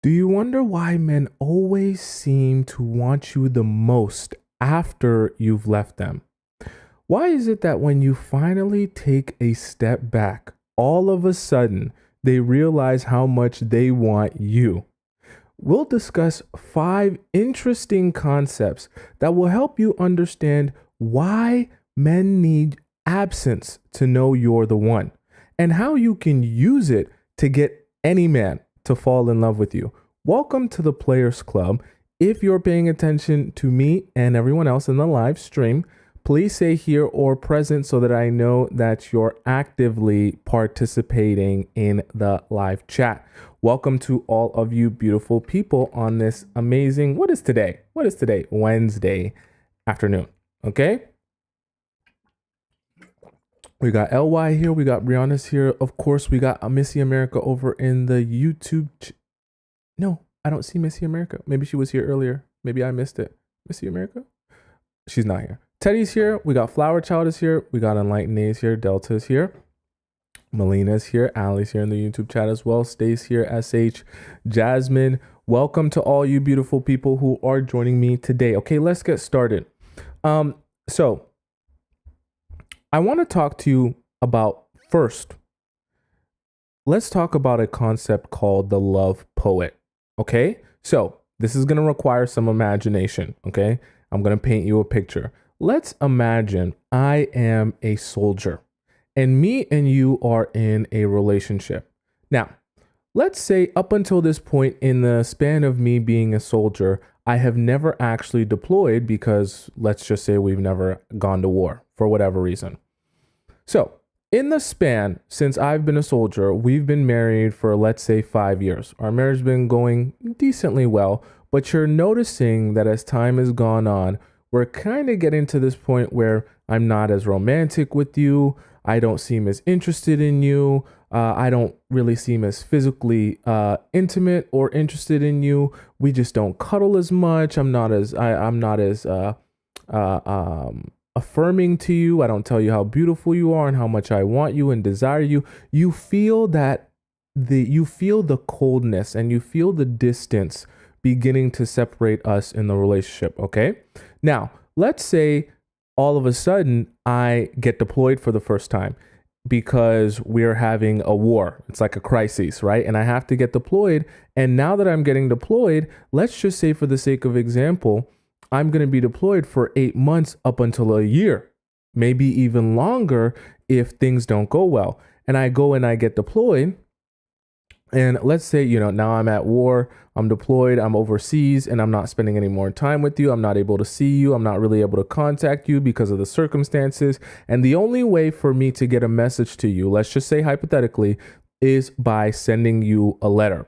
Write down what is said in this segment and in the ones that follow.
Do you wonder why men always seem to want you the most after you've left them? Why is it that when you finally take a step back, all of a sudden they realize how much they want you? We'll discuss 5 interesting concepts that will help you understand why men need absence to know you're the one, and how you can use it to get any man to fall in love with you. Welcome to the Players Club. If you're paying attention to me and everyone else in the live stream, please say here or present so that I know that you're actively participating in the live chat. Welcome to all of you beautiful people on this amazing, what is today? Wednesday afternoon, okay? We got LY here, we got Brianna's here. Of course, we got Missy America over in the YouTube. No, I don't see Missy America. Maybe she was here earlier. Maybe I missed it. Missy America? She's not here. Teddy's here. We got Flower Child is here. We got Enlightened A's here. Delta's here. Melina's here. Allie's here in the YouTube chat as well. Stace here. SH. Jasmine. Welcome to all you beautiful people who are joining me today. Okay, let's get started. So I want to talk to you about first. Let's talk about a concept called the love poet. Okay, so this is going to require some imagination. Okay, I'm going to paint you a picture. Let's imagine I am a soldier and me and you are in a relationship. Now, let's say up until this point in the span of me being a soldier, I have never actually deployed because let's just say we've never gone to war for whatever reason. So in the span since I've been a soldier, we've been married for, let's say, 5 years. Our marriage has been going decently well, but you're noticing that as time has gone on, we're kind of getting to this point where I'm not as romantic with you. I don't seem as interested in you. I don't really seem as physically intimate or interested in you. We just don't cuddle as much. I'm not as affirming to you. I don't tell you how beautiful you are and how much I want you and desire you. You feel that you feel the coldness and you feel the distance beginning to separate us in the relationship. Okay. Now, let's say all of a sudden I get deployed for the first time because we're having a war. It's like a crisis, right? And I have to get deployed. And now that I'm getting deployed, let's just say for the sake of example, I'm going to be deployed for 8 months up until a year, maybe even longer if things don't go well. And I go and I get deployed. And let's say, now I'm at war, I'm deployed, I'm overseas, and I'm not spending any more time with you. I'm not able to see you. I'm not really able to contact you because of the circumstances. And the only way for me to get a message to you, let's just say hypothetically, is by sending you a letter,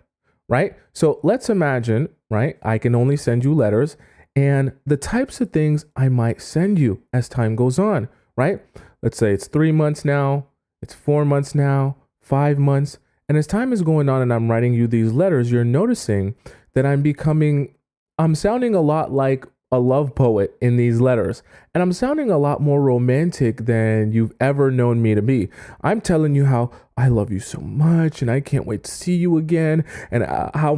right? So let's imagine, right? I can only send you letters. And the types of things I might send you as time goes on, right? Let's say it's 3 months now, it's 4 months now, 5 months. And as time is going on and I'm writing you these letters, you're noticing that I'm sounding a lot like a love poet in these letters. And I'm sounding a lot more romantic than you've ever known me to be. I'm telling you how I love you so much and I can't wait to see you again and how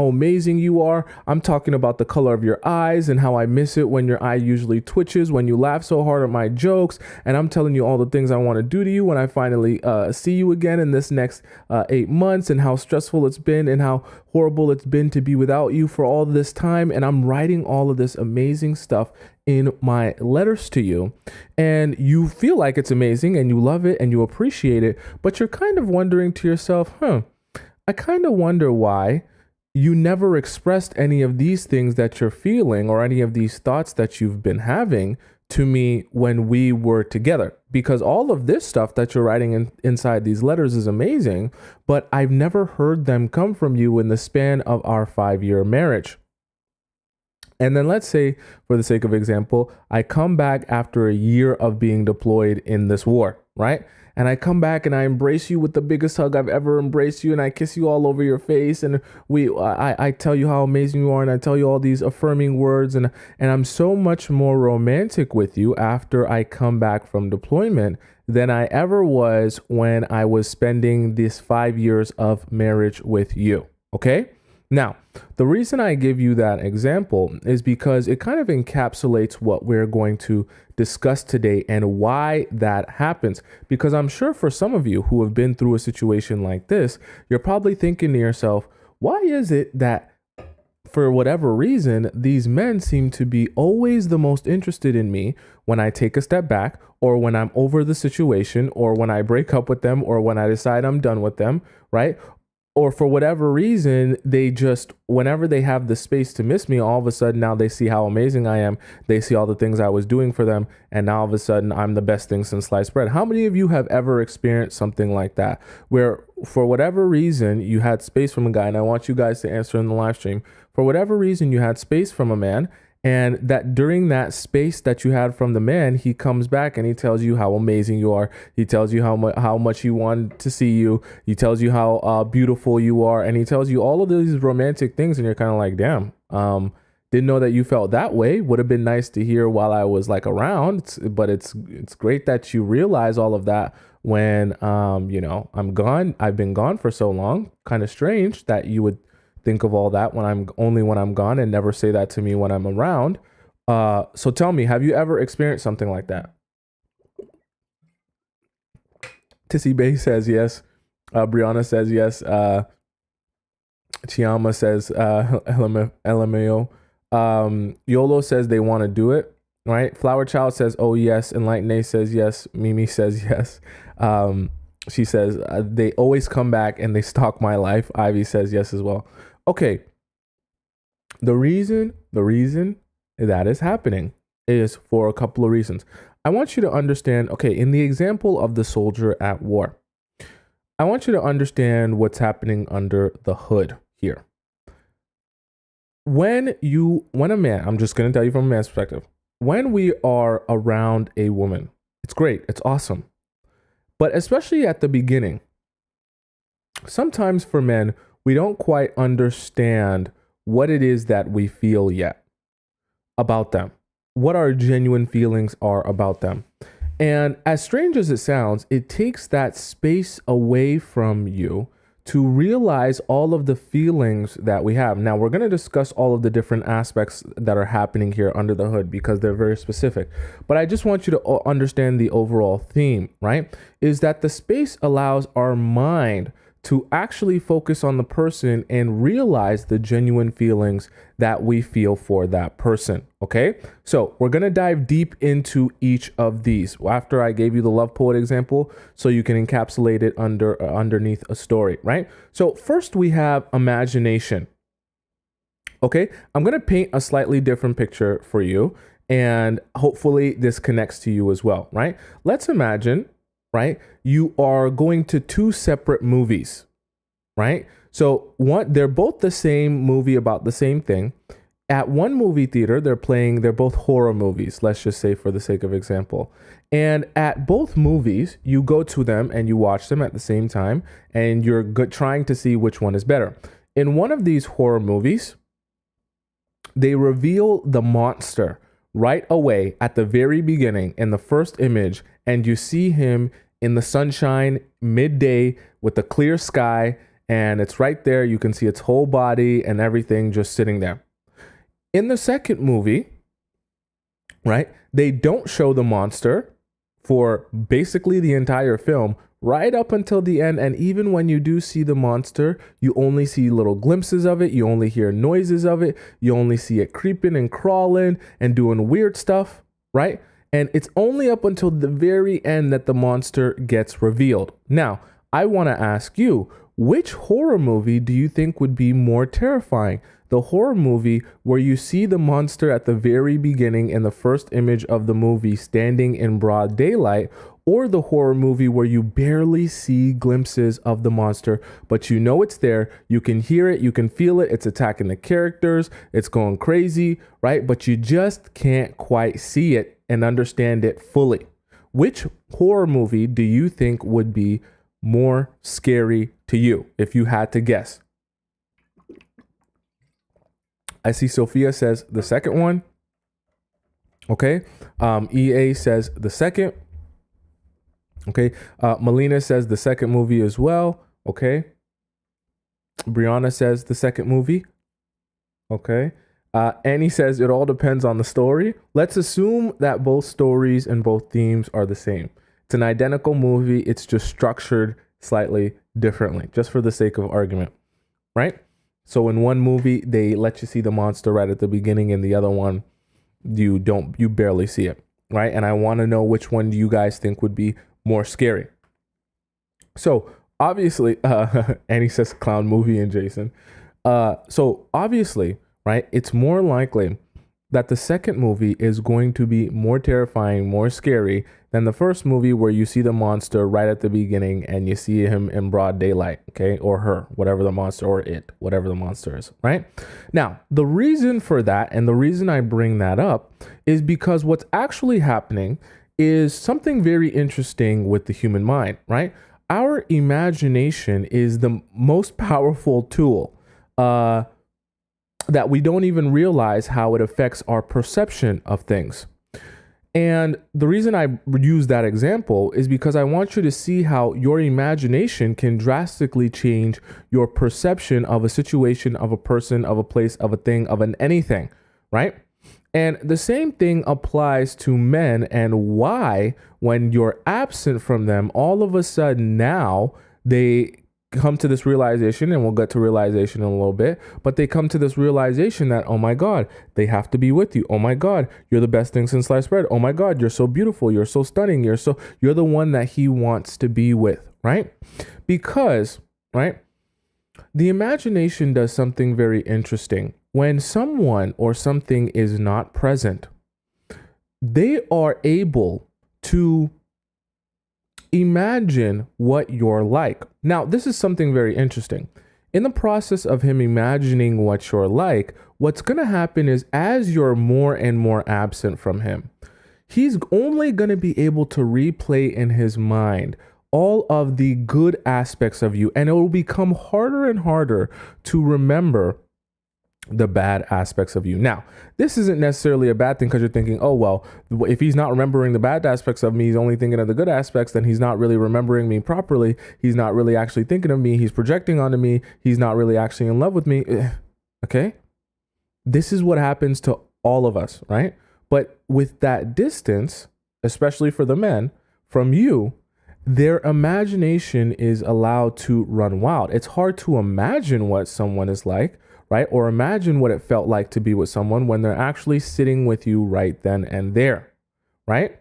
amazing you are. I'm talking about the color of your eyes and how I miss it when your eye usually twitches when you laugh so hard at my jokes. And I'm telling you all the things I want to do to you when I finally see you again in this next 8 months, and how stressful it's been and how horrible it's been to be without you for all this time. And I'm writing all of this amazing stuff in my letters to you, and you feel like it's amazing and you love it and you appreciate it, but you're kind of wondering to yourself, I kind of wonder why you never expressed any of these things that you're feeling or any of these thoughts that you've been having to me when we were together, because all of this stuff that you're writing inside these letters is amazing, but I've never heard them come from you in the span of our 5-year marriage. And then let's say, for the sake of example, I come back after a year of being deployed in this war, right? And I come back and I embrace you with the biggest hug I've ever embraced you, and I kiss you all over your face, and I tell you how amazing you are, and I tell you all these affirming words, and I'm so much more romantic with you after I come back from deployment than I ever was when I was spending these 5 years of marriage with you. Okay? Now, the reason I give you that example is because it kind of encapsulates what we're going to discuss today and why that happens. Because I'm sure for some of you who have been through a situation like this, you're probably thinking to yourself, why is it that for whatever reason, these men seem to be always the most interested in me when I take a step back, or when I'm over the situation, or when I break up with them, or when I decide I'm done with them, right? Or for whatever reason, they just, whenever they have the space to miss me, all of a sudden now they see how amazing I am. They see all the things I was doing for them. And now all of a sudden I'm the best thing since sliced bread. How many of you have ever experienced something like that, where for whatever reason you had space from a guy? And I want you guys to answer in the live stream. For whatever reason, you had space from a man, and that during that space that you had from the man, he comes back and he tells you how amazing you are. He tells you how much he wanted to see you. He tells you how beautiful you are, and he tells you all of these romantic things, and you're kind of like, damn, didn't know that you felt that way. Would have been nice to hear while I was like around, but it's great that you realize all of that when I'm gone. I've been gone for so long. Kind of strange that you would think of all that when I'm gone, and never say that to me when I'm around. So tell me, have you ever experienced something like that? Tissy Bay says yes. Brianna says yes. Chiama says LMAO. Yolo says they want to do it. Right. Flower Child says, oh yes. Enlightened A says yes. Mimi says yes. She says they always come back and they stalk my life. Ivy says yes as well. Okay. The reason that is happening is for a couple of reasons. I want you to understand, okay, in the example of the soldier at war, I want you to understand what's happening under the hood here. When a man, I'm just going to tell you from a man's perspective, when we are around a woman, it's great, it's awesome. But especially at the beginning, sometimes for men, we don't quite understand what it is that we feel yet about them, what our genuine feelings are about them. And as strange as it sounds, it takes that space away from you to realize all of the feelings that we have. Now, we're going to discuss all of the different aspects that are happening here under the hood because they're very specific. But I just want you to understand the overall theme, right? Is that the space allows our mind to actually focus on the person and realize the genuine feelings that we feel for that person. Okay, so we're gonna dive deep into each of these after I gave you the love poet example, so you can encapsulate it underneath a story, right? So first we have imagination. Okay, I'm gonna paint a slightly different picture for you, and hopefully this connects to you as well, right? Let's imagine, right, you are going to two separate movies, right? So they're both the same movie about the same thing. At one movie theater, they're both horror movies, let's just say for the sake of example. And at both movies, you go to them and you watch them at the same time, and you're trying to see which one is better. In one of these horror movies, they reveal the monster right away at the very beginning in the first image, and you see him in the sunshine midday with a clear sky, and it's right there. You can see its whole body and everything just sitting there. In the second movie, right, they don't show the monster for basically the entire film, right up until the end. And even when you do see the monster, you only see little glimpses of it. You only hear noises of it. You only see it creeping and crawling and doing weird stuff, right? And it's only up until the very end that the monster gets revealed. Now, I want to ask you, which horror movie do you think would be more terrifying? The horror movie where you see the monster at the very beginning in the first image of the movie standing in broad daylight, or the horror movie where you barely see glimpses of the monster, but you know it's there, you can hear it, you can feel it, it's attacking the characters, it's going crazy, right? But you just can't quite see it and understand it fully. Which horror movie do you think would be more scary to you if you had to guess? I see Sophia says the second one. Okay. EA says the second. Okay. Melina says the second movie as well. Okay. Brianna says the second movie. Okay. Annie says it all depends on the story. Let's assume that both stories and both themes are the same. It's an identical movie. It's just structured slightly differently, just for the sake of argument, right? So in one movie, they let you see the monster right at the beginning. In the other one, you barely see it, right? And I want to know which one do you guys think would be more scary. So obviously, Annie says clown movie and Jason. So obviously, right, it's more likely that the second movie is going to be more terrifying, more scary than the first movie where you see the monster right at the beginning and you see him in broad daylight, okay? Or her, whatever the monster, or it, whatever the monster is, right? Now, the reason for that and the reason I bring that up is because what's actually happening is something very interesting with the human mind, right? Our imagination is the most powerful tool that we don't even realize how it affects our perception of things. And the reason I use that example is because I want you to see how your imagination can drastically change your perception of a situation, of a person, of a place, of a thing, of an anything, right? And the same thing applies to men, and why, when you're absent from them, all of a sudden now they come to this realization, and we'll get to realization in a little bit, but they come to this realization that, oh my God, they have to be with you. Oh my God, you're the best thing since sliced bread. Oh my God, you're so beautiful. You're so stunning. You're the one that he wants to be with, right? Because, right, the imagination does something very interesting. When someone or something is not present, they are able to imagine what you're like. Now, this is something very interesting. In the process of him imagining what you're like, what's going to happen is as you're more and more absent from him, he's only going to be able to replay in his mind all of the good aspects of you, and it will become harder and harder to remember the bad aspects of you. Now, this isn't necessarily a bad thing because you're thinking, oh, well, if he's not remembering the bad aspects of me, he's only thinking of the good aspects, then he's not really remembering me properly. He's not really actually thinking of me. He's projecting onto me. He's not really actually in love with me. Okay? This is what happens to all of us, right? But with that distance, especially for the men, from you, their imagination is allowed to run wild. It's hard to imagine what someone is like, right? Or imagine what it felt like to be with someone when they're actually sitting with you right then and there, right?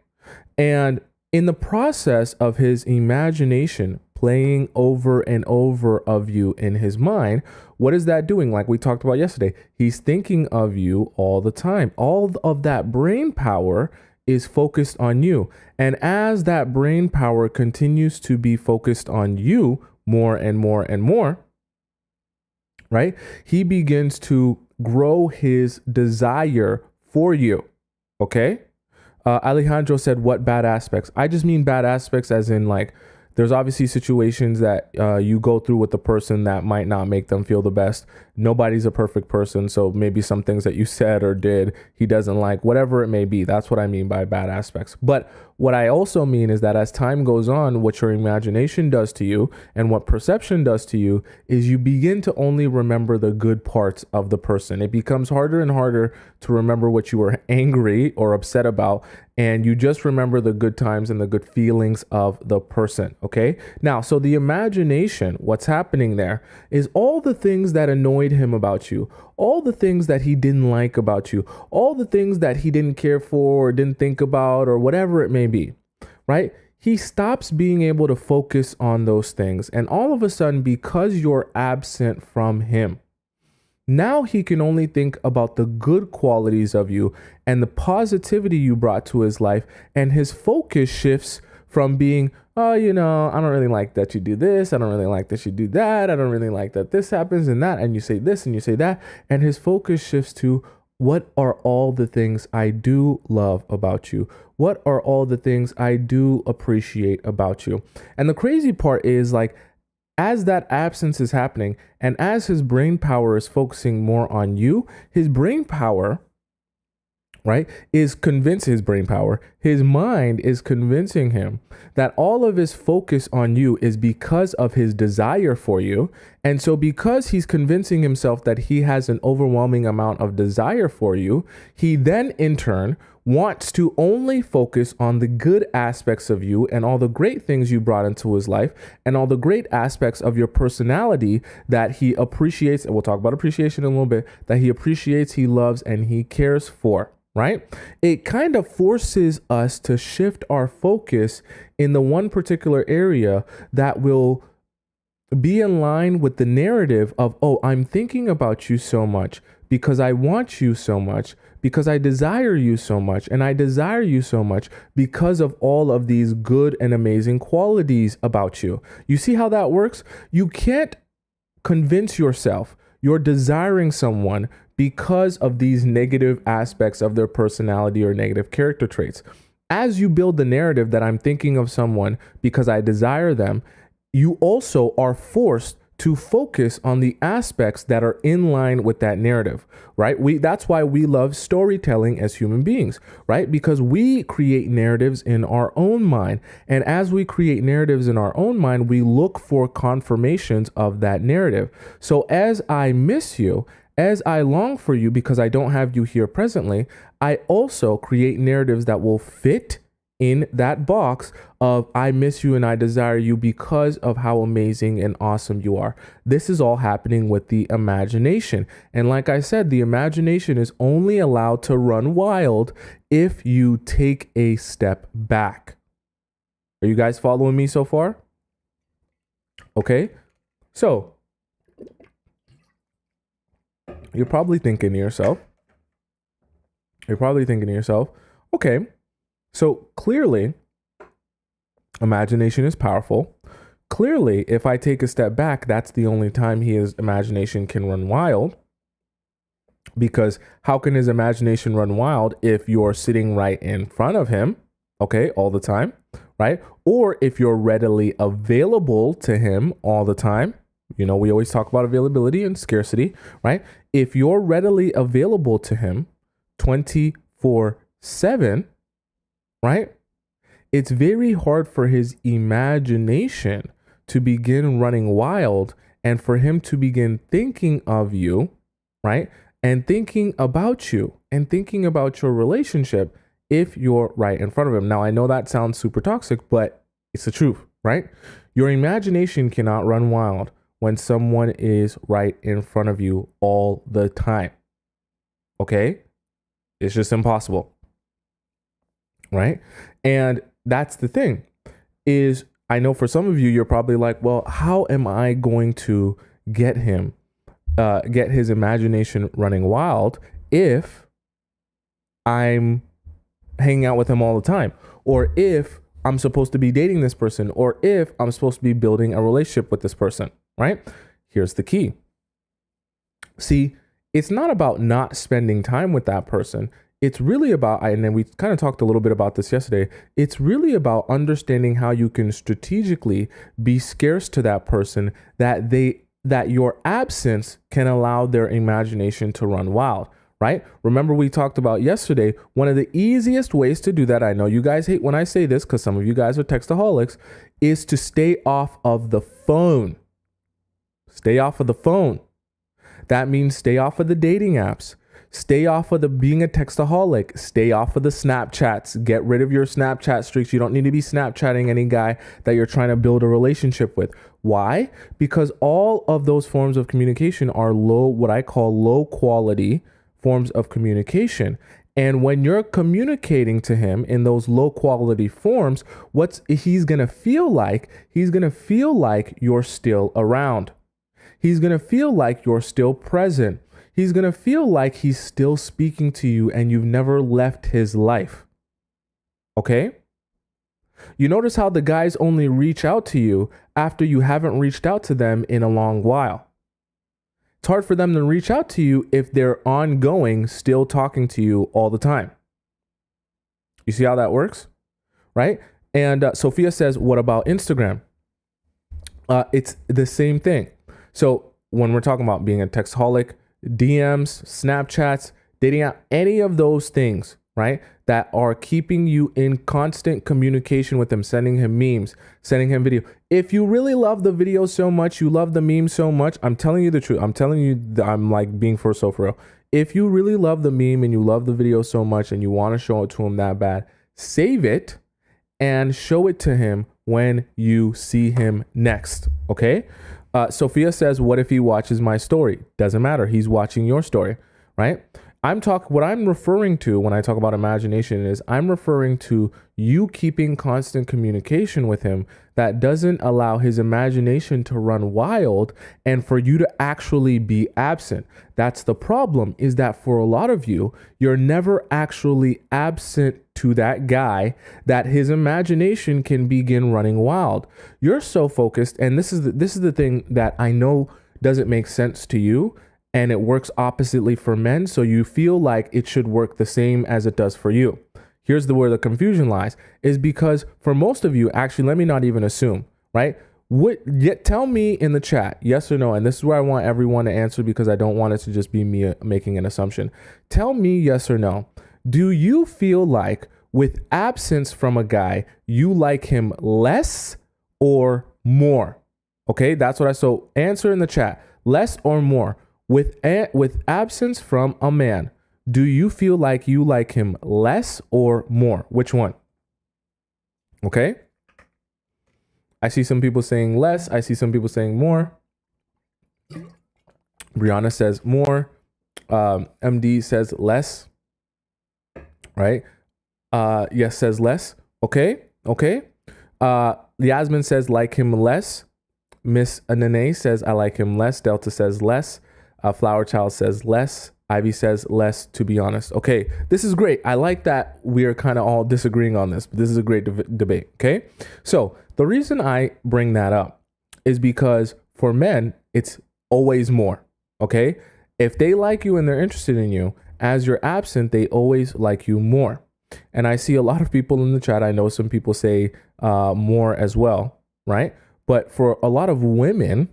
And in the process of his imagination playing over and over of you in his mind, what is that doing? Like we talked about yesterday, he's thinking of you all the time. All of that brain power is focused on you. And as that brain power continues to be focused on you more and more and more, right? He begins to grow his desire for you. Okay. Alejandro said, what bad aspects? I just mean bad aspects as in like, there's obviously situations that you go through with the person that might not make them feel the best. Nobody's a perfect person. So maybe some things that you said or did, he doesn't like, whatever it may be. That's what I mean by bad aspects. But what I also mean is that as time goes on, what your imagination does to you and what perception does to you is you begin to only remember the good parts of the person. It becomes harder and harder to remember what you were angry or upset about. And you just remember the good times and the good feelings of the person. Okay. Now, so the imagination, what's happening there is all the things that annoyed him about you, all the things that he didn't like about you, all the things that he didn't care for or didn't think about or whatever it may be, right? He stops being able to focus on those things. And all of a sudden, because you're absent from him, now he can only think about the good qualities of you and the positivity you brought to his life. And his focus shifts from being, oh, I don't really like that you do this. I don't really like that you do that. I don't really like that this happens and that. And you say this and you say that. And his focus shifts to, what are all the things I do love about you? What are all the things I do appreciate about you? And the crazy part is like, as that absence is happening and as his brain power is focusing more on you, his brain power, right, is convincing his brain power. His mind is convincing him that all of his focus on you is because of his desire for you. And so because he's convincing himself that he has an overwhelming amount of desire for you, he then in turn wants to only focus on the good aspects of you and all the great things you brought into his life and all the great aspects of your personality that he appreciates. And we'll talk about appreciation in a little bit, that he appreciates, he loves, and he cares for. Right? It kind of forces us to shift our focus in the one particular area that will be in line with the narrative of, oh, I'm thinking about you so much because I want you so much, because I desire you so much, and I desire you so much because of all of these good and amazing qualities about you. You see how that works? You can't convince yourself you're desiring someone because of these negative aspects of their personality or negative character traits. As you build the narrative that I'm thinking of someone because I desire them, you also are forced to focus on the aspects that are in line with that narrative, right? That's why we love storytelling as human beings, right? Because we create narratives in our own mind. And as we create narratives in our own mind, we look for confirmations of that narrative. So as I miss you, as I long for you because I don't have you here presently, I also create narratives that will fit in that box of I miss you and I desire you because of how amazing and awesome you are. This is all happening with the imagination. And like I said, the imagination is only allowed to run wild if you take a step back. Are you guys following me so far? Okay. So you're probably thinking to yourself, okay, so clearly imagination is powerful. Clearly, if I take a step back, that's the only time his imagination can run wild. Because how can his imagination run wild if you're sitting right in front of him, okay, all the time, right? Or if you're readily available to him all the time. You know, we always talk about availability and scarcity, right? If you're readily available to him 24/7, right? It's very hard for his imagination to begin running wild and for him to begin thinking of you, right? And thinking about you and thinking about your relationship if you're right in front of him. Now, I know that sounds super toxic, but it's the truth, right? Your imagination cannot run wild when someone is right in front of you all the time. Okay? It's just impossible. Right? And that's the thing is, I know for some of you, you're probably like, well, how am I going to get his imagination running wild if I'm hanging out with him all the time? Or if I'm supposed to be dating this person, or if I'm supposed to be building a relationship with this person, right? Here's the key. See, it's not about not spending time with that person. It's really about, and then we kind of talked a little bit about this yesterday, it's really about understanding how you can strategically be scarce to that person, that your absence can allow their imagination to run wild, right? Remember we talked about yesterday, one of the easiest ways to do that, I know you guys hate when I say this because some of you guys are textaholics, is to stay off of the phone. Stay off of the phone. That means stay off of the dating apps. Stay off of the being a textaholic. Stay off of the Snapchats. Get rid of your Snapchat streaks. You don't need to be Snapchatting any guy that you're trying to build a relationship with. Why? Because all of those forms of communication are what I call low quality forms of communication. And when you're communicating to him in those low quality forms, he's going to feel like you're still around. He's going to feel like you're still present. He's going to feel like he's still speaking to you and you've never left his life. Okay? You notice how the guys only reach out to you after you haven't reached out to them in a long while. It's hard for them to reach out to you if they're ongoing, still talking to you all the time. You see how that works? Right? And Sophia says, what about Instagram? It's the same thing. So when we're talking about being a textaholic, DMs, Snapchats, dating out, any of those things, right, that are keeping you in constant communication with him, sending him memes, sending him video. If you really love the video so much, you love the meme so much, I'm telling you the truth. I'm telling you, I'm like being for real. If you really love the meme and you love the video so much and you want to show it to him that bad, save it and show it to him when you see him next. Okay. Sophia says, what if he watches my story? Doesn't matter. He's watching your story, right? What I'm referring to when I talk about imagination is I'm referring to you keeping constant communication with him that doesn't allow his imagination to run wild and for you to actually be absent. That's the problem, is that for a lot of you, you're never actually absent to that guy that his imagination can begin running wild. You're so focused, and this is the thing that I know doesn't make sense to you, and it works oppositely for men, so you feel like it should work the same as it does for you. Here's where the confusion lies, is because for most of you, actually, let me not even assume, right? Tell me in the chat, yes or no, and this is where I want everyone to answer because I don't want it to just be me making an assumption. Tell me yes or no. Do you feel like with absence from a guy, you like him less or more? Okay, that's what so answer in the chat, less or more. With absence from a man, do you feel like you like him less or more? Which one? Okay. I see some people saying less. I see some people saying more. Brianna says more. MD says less. Right? Yes says less. Okay. Yasmin says like him less. Miss Anane says I like him less. Delta says less. Flower Child says less. Ivy says less, to be honest. Okay, this is great. I like that we are kind of all disagreeing on this, but this is a great debate. Okay, so the reason I bring that up is because for men, it's always more. Okay, if they like you and they're interested in you, as you're absent, they always like you more. And I see a lot of people in the chat. I know some people say more as well, right? But for a lot of women,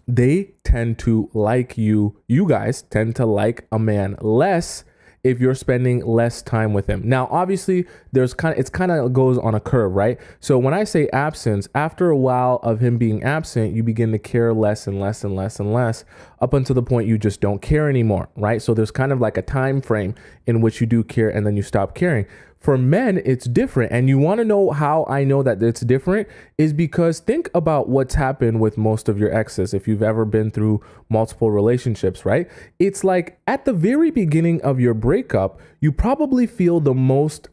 they tend to like you guys tend to like a man less if you're spending less time with him. Now, obviously, it's kind of goes on a curve, right? So when I say absence, after a while of him being absent, you begin to care less and less and less and less up until the point you just don't care anymore, right? So there's kind of like a time frame in which you do care and then you stop caring. For men, it's different. And you want to know how I know that it's different is because think about what's happened with most of your exes. If you've ever been through multiple relationships, right? It's like at the very beginning of your breakup, you probably feel the most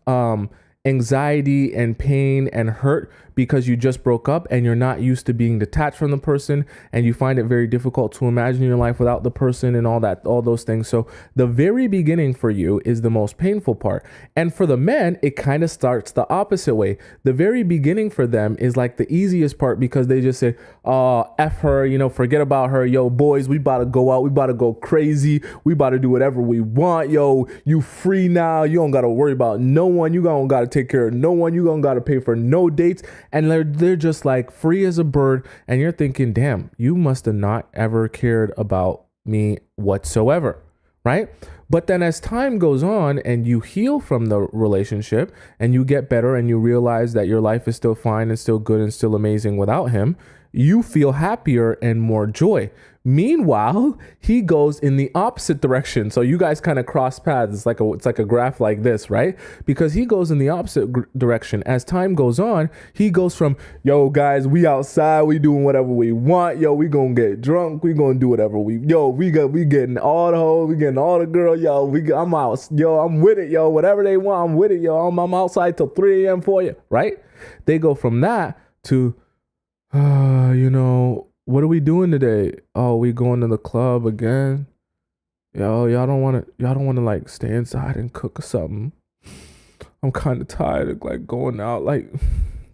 anxiety and pain and hurt because you just broke up and you're not used to being detached from the person and you find it very difficult to imagine your life without the person and all those things. So the very beginning for you is the most painful part. And for the men, it kind of starts the opposite way. The very beginning for them is like the easiest part because they just say, oh, F her, forget about her. Yo, boys, we about to go out. We about to go crazy. We about to do whatever we want. Yo, you free now. You don't got to worry about no one. You don't got to take care of no one. You don't got to pay for no dates. And they're just like free as a bird. And you're thinking, damn, you must have not ever cared about me whatsoever, right? But then as time goes on and you heal from the relationship and you get better and you realize that your life is still fine and still good and still amazing without him, you feel happier and more joy. Meanwhile, he goes in the opposite direction. So you guys kind of cross paths. It's like a graph like this, right? Because he goes in the opposite direction. As time goes on, he goes from, yo, guys, we outside, we doing whatever we want. Yo, we gonna get drunk. We gonna do whatever we getting all the hoes, we getting all the girls. Yo, I'm out. Yo, I'm with it. Yo, whatever they want, I'm with it. Yo, I'm outside till 3 a.m. for you, right? They go from that to, what are we doing today? Oh, we going to the club again? Yo, y'all don't want to like stay inside and cook or something. I'm kind of tired of like going out. Like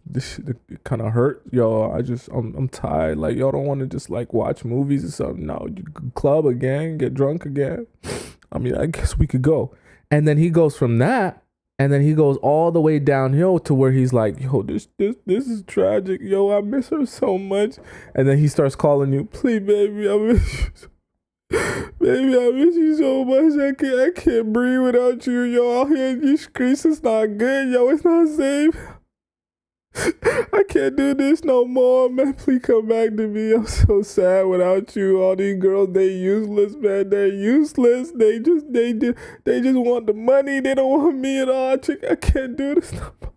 this shit kind of hurt. Yo, I'm tired. Like y'all don't want to just like watch movies or something. No, you club again, get drunk again. I mean, I guess we could go. And then he goes from that. And then he goes all the way downhill to where he's like, yo, this is tragic. Yo, I miss her so much. And then he starts calling you, please, baby, I miss you. Baby, I miss you so much. I can't breathe without you. Yo, out here in these streets, it's not good. Yo, it's not safe. I can't do this no more, man. Please come back to me. I'm so sad without you. All these girls, they useless, man. They're useless. They just want the money. They don't want me at all. I can't do this no more.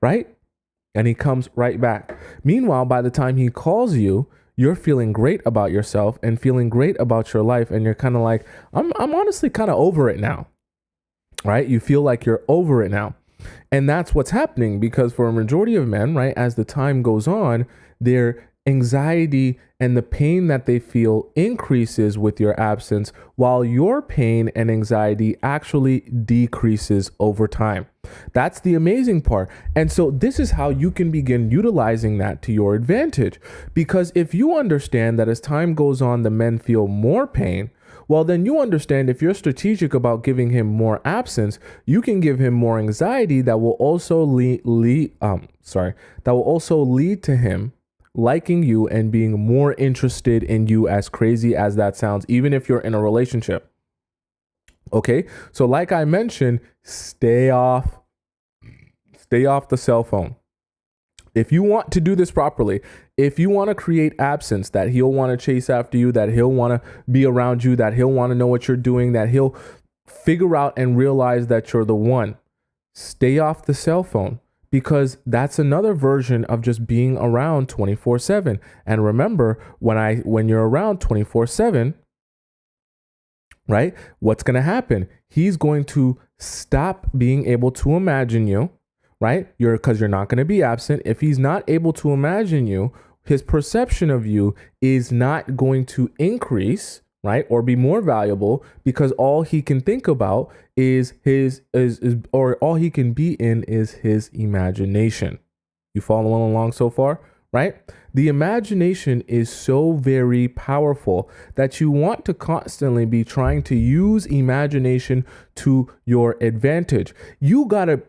Right? And he comes right back. Meanwhile, by the time he calls you, you're feeling great about yourself and feeling great about your life. And you're kind of like, I'm honestly kind of over it now. Right? You feel like you're over it now. And that's what's happening, because for a majority of men, right, as the time goes on, their anxiety and the pain that they feel increases with your absence, while your pain and anxiety actually decreases over time. That's the amazing part. And so this is how you can begin utilizing that to your advantage. Because if you understand that as time goes on, the men feel more pain, well, then you understand if you're strategic about giving him more absence, you can give him more anxiety that will also lead to him liking you and being more interested in you, as crazy as that sounds, even if you're in a relationship. Okay? So like I mentioned, stay off the cell phone. If you want to do this properly, if you want to create absence, that he'll want to chase after you, that he'll want to be around you, that he'll want to know what you're doing, that he'll figure out and realize that you're the one, stay off the cell phone, because that's another version of just being around 24/7. And remember, when you're around 24/7, right, what's going to happen? He's going to stop being able to imagine you. Right? Because you're not going to be absent. If he's not able to imagine you, his perception of you is not going to increase, right? Or be more valuable, because all he can think about is all he can be in is his imagination. You following along so far? Right? The imagination is so very powerful that you want to constantly be trying to use imagination to your advantage. You got to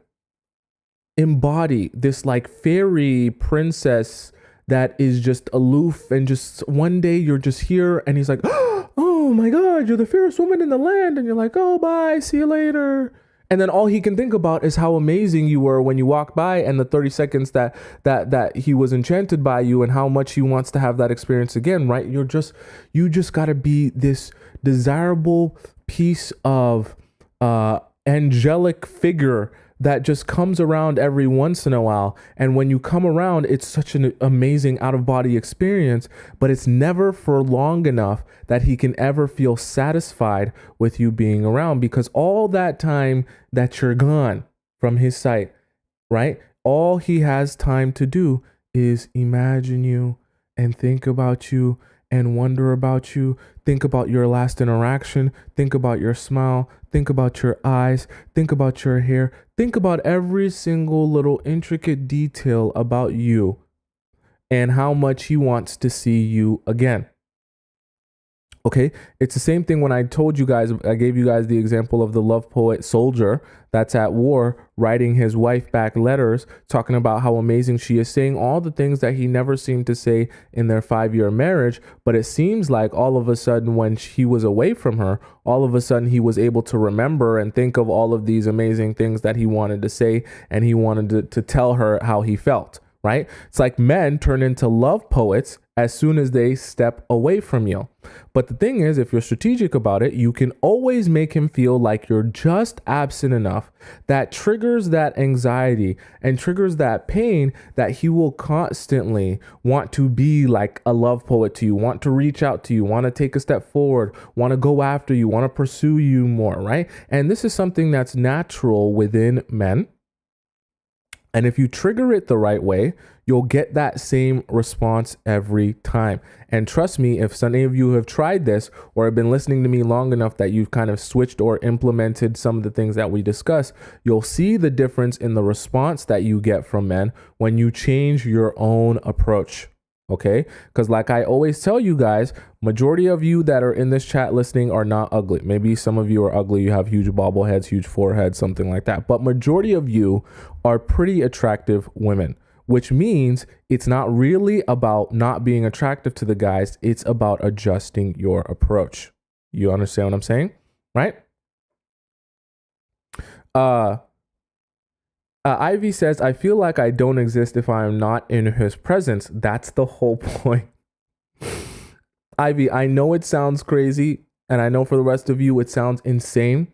embody this like fairy princess that is just aloof, and just one day you're just here and he's like, oh my God, you're the fairest woman in the land. And you're like, oh, bye, see you later. And then all he can think about is how amazing you were when you walked by, and the 30 seconds that he was enchanted by you, and how much he wants to have that experience again, right? You just got to be this desirable piece of angelic figure that just comes around every once in a while. And when you come around, it's such an amazing out-of-body experience, but it's never for long enough that he can ever feel satisfied with you being around, because all that time that you're gone from his sight, right? All he has time to do is imagine you and think about you and wonder about you. Think about your last interaction. Think about your smile. Think about your eyes. Think about your hair. Think about every single little intricate detail about you and how much he wants to see you again. Okay, it's the same thing when I gave you guys the example of the love poet soldier that's at war, writing his wife back letters, talking about how amazing she is, saying all the things that he never seemed to say in their 5-year marriage. But it seems like all of a sudden, when he was away from her, all of a sudden he was able to remember and think of all of these amazing things that he wanted to say, and he wanted to tell her how he felt. Right? It's like men turn into love poets as soon as they step away from you. But the thing is, if you're strategic about it, you can always make him feel like you're just absent enough that triggers that anxiety and triggers that pain, that he will constantly want to be like a love poet to you, want to reach out to you, want to take a step forward, want to go after you, want to pursue you more, right? And this is something that's natural within men. And if you trigger it the right way, you'll get that same response every time. And trust me, if any of you have tried this or have been listening to me long enough that you've kind of switched or implemented some of the things that we discuss, you'll see the difference in the response that you get from men when you change your own approach. Okay? Because like I always tell you guys, majority of you that are in this chat listening are not ugly. Maybe some of you are ugly. You have huge bobbleheads, huge foreheads, something like that. But majority of you are pretty attractive women, which means it's not really about not being attractive to the guys. It's about adjusting your approach. You understand what I'm saying? Right? Ivy says, I feel like I don't exist if I am not in his presence. That's the whole point. Ivy, I know it sounds crazy, and I know for the rest of you it sounds insane,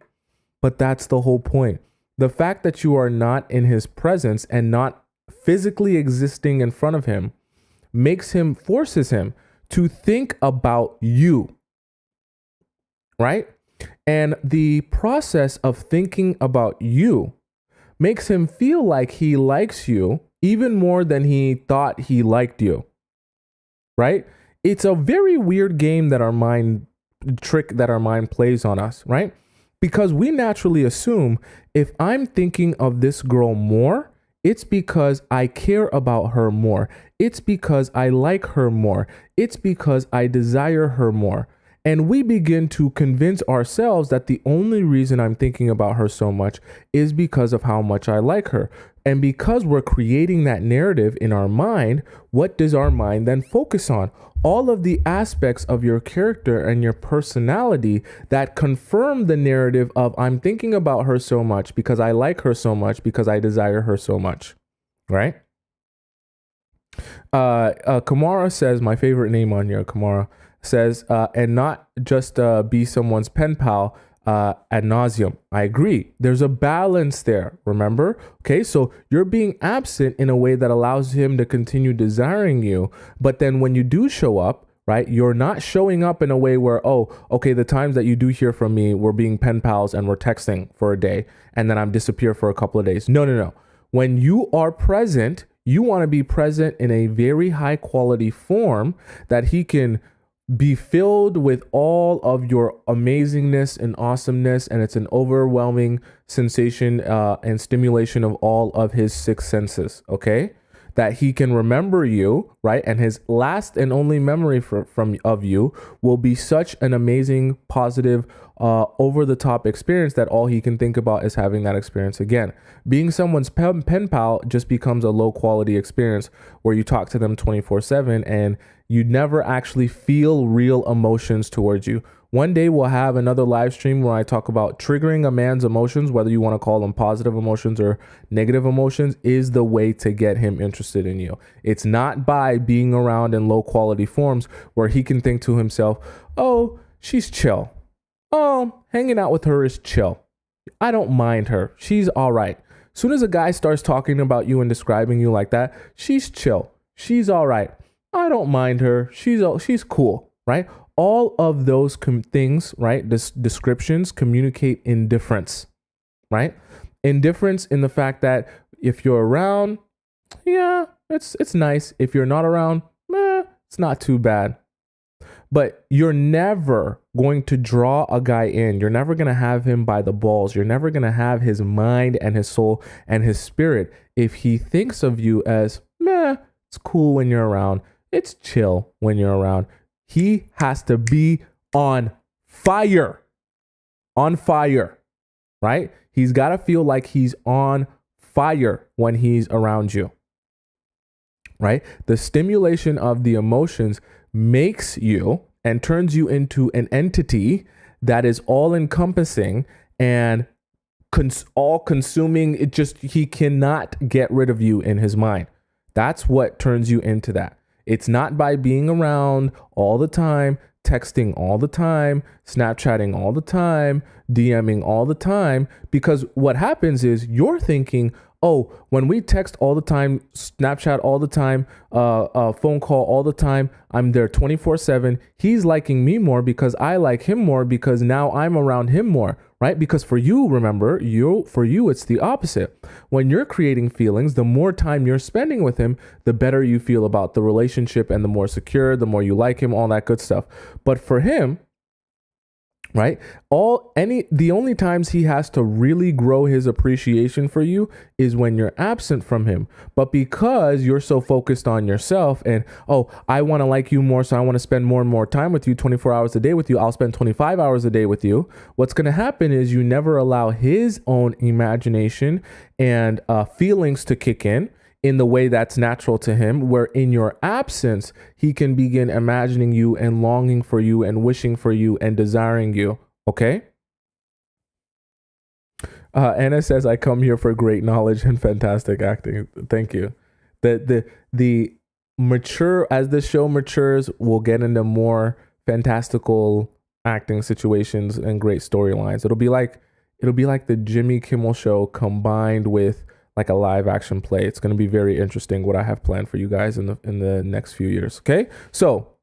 but that's the whole point. The fact that you are not in his presence and not physically existing in front of him forces him to think about you, right? And the process of thinking about you makes him feel like he likes you even more than he thought he liked you, right? It's a very weird game that our mind plays on us, right? Because we naturally assume if I'm thinking of this girl more, it's because I care about her more. It's because I like her more. It's because I desire her more. And we begin to convince ourselves that the only reason I'm thinking about her so much is because of how much I like her. And because we're creating that narrative in our mind, what does our mind then focus on? All of the aspects of your character and your personality that confirm the narrative of I'm thinking about her so much because I like her so much because I desire her so much, right? Kamara says, my favorite name on here, Kamara, says, and not just be someone's pen pal ad nauseum. I agree. There's a balance there, remember? Okay, so you're being absent in a way that allows him to continue desiring you. But then when you do show up, right, you're not showing up in a way where, oh, okay, the times that you do hear from me, we're being pen pals and we're texting for a day and then I'm disappear for a couple of days. No. When you are present, you want to be present in a very high quality form that he can be filled with all of your amazingness and awesomeness, and it's an overwhelming sensation and stimulation of all of his six senses, okay? That he can remember you, right? And his last and only memory of you will be such an amazing, positive, over-the-top experience that all he can think about is having that experience again. Being someone's pen pal just becomes a low-quality experience where you talk to them 24/7 and you never actually feel real emotions towards you. One day we'll have another live stream where I talk about triggering a man's emotions, whether you want to call them positive emotions or negative emotions, is the way to get him interested in you. It's not by being around in low quality forms where he can think to himself, oh, she's chill. Oh, hanging out with her is chill. I don't mind her. She's all right. Soon as a guy starts talking about you and describing you like that, she's chill. She's all right. I don't mind her. She's cool, right? All of those things, right? Descriptions communicate indifference, right? Indifference in the fact that if you're around, yeah, it's nice. If you're not around, it's not too bad. But you're never going to draw a guy in. You're never going to have him by the balls. You're never going to have his mind and his soul and his spirit if he thinks of you as, it's cool when you're around. It's chill when you're around. He has to be on fire, right? He's got to feel like he's on fire when he's around you, right? The stimulation of the emotions makes you and turns you into an entity that is all encompassing and all consuming. He cannot get rid of you in his mind. That's what turns you into that. It's not by being around all the time, texting all the time, Snapchatting all the time, DMing all the time, because what happens is you're thinking, oh, when we text all the time, Snapchat all the time, phone call all the time, I'm there 24/7. He's liking me more because I like him more because now I'm around him more, right? Because for you, remember, for you, it's the opposite. When you're creating feelings, the more time you're spending with him, the better you feel about the relationship and the more secure, the more you like him, all that good stuff. But for him, right? The only times he has to really grow his appreciation for you is when you're absent from him. But because you're so focused on yourself and, oh, I want to like you more, so I want to spend more and more time with you, 24 hours a day with you, I'll spend 25 hours a day with you. What's going to happen is you never allow his own imagination and feelings to kick in. in the way that's natural to him, where in your absence, he can begin imagining you and longing for you and wishing for you and desiring you. Okay? Anna says, I come here for great knowledge and fantastic acting. Thank you. The mature, as the show matures, we'll get into more fantastical acting situations and great storylines. It'll be like the Jimmy Kimmel show combined with like a live action play. It's going to be very interesting what I have planned for you guys in the next few years. Okay? So,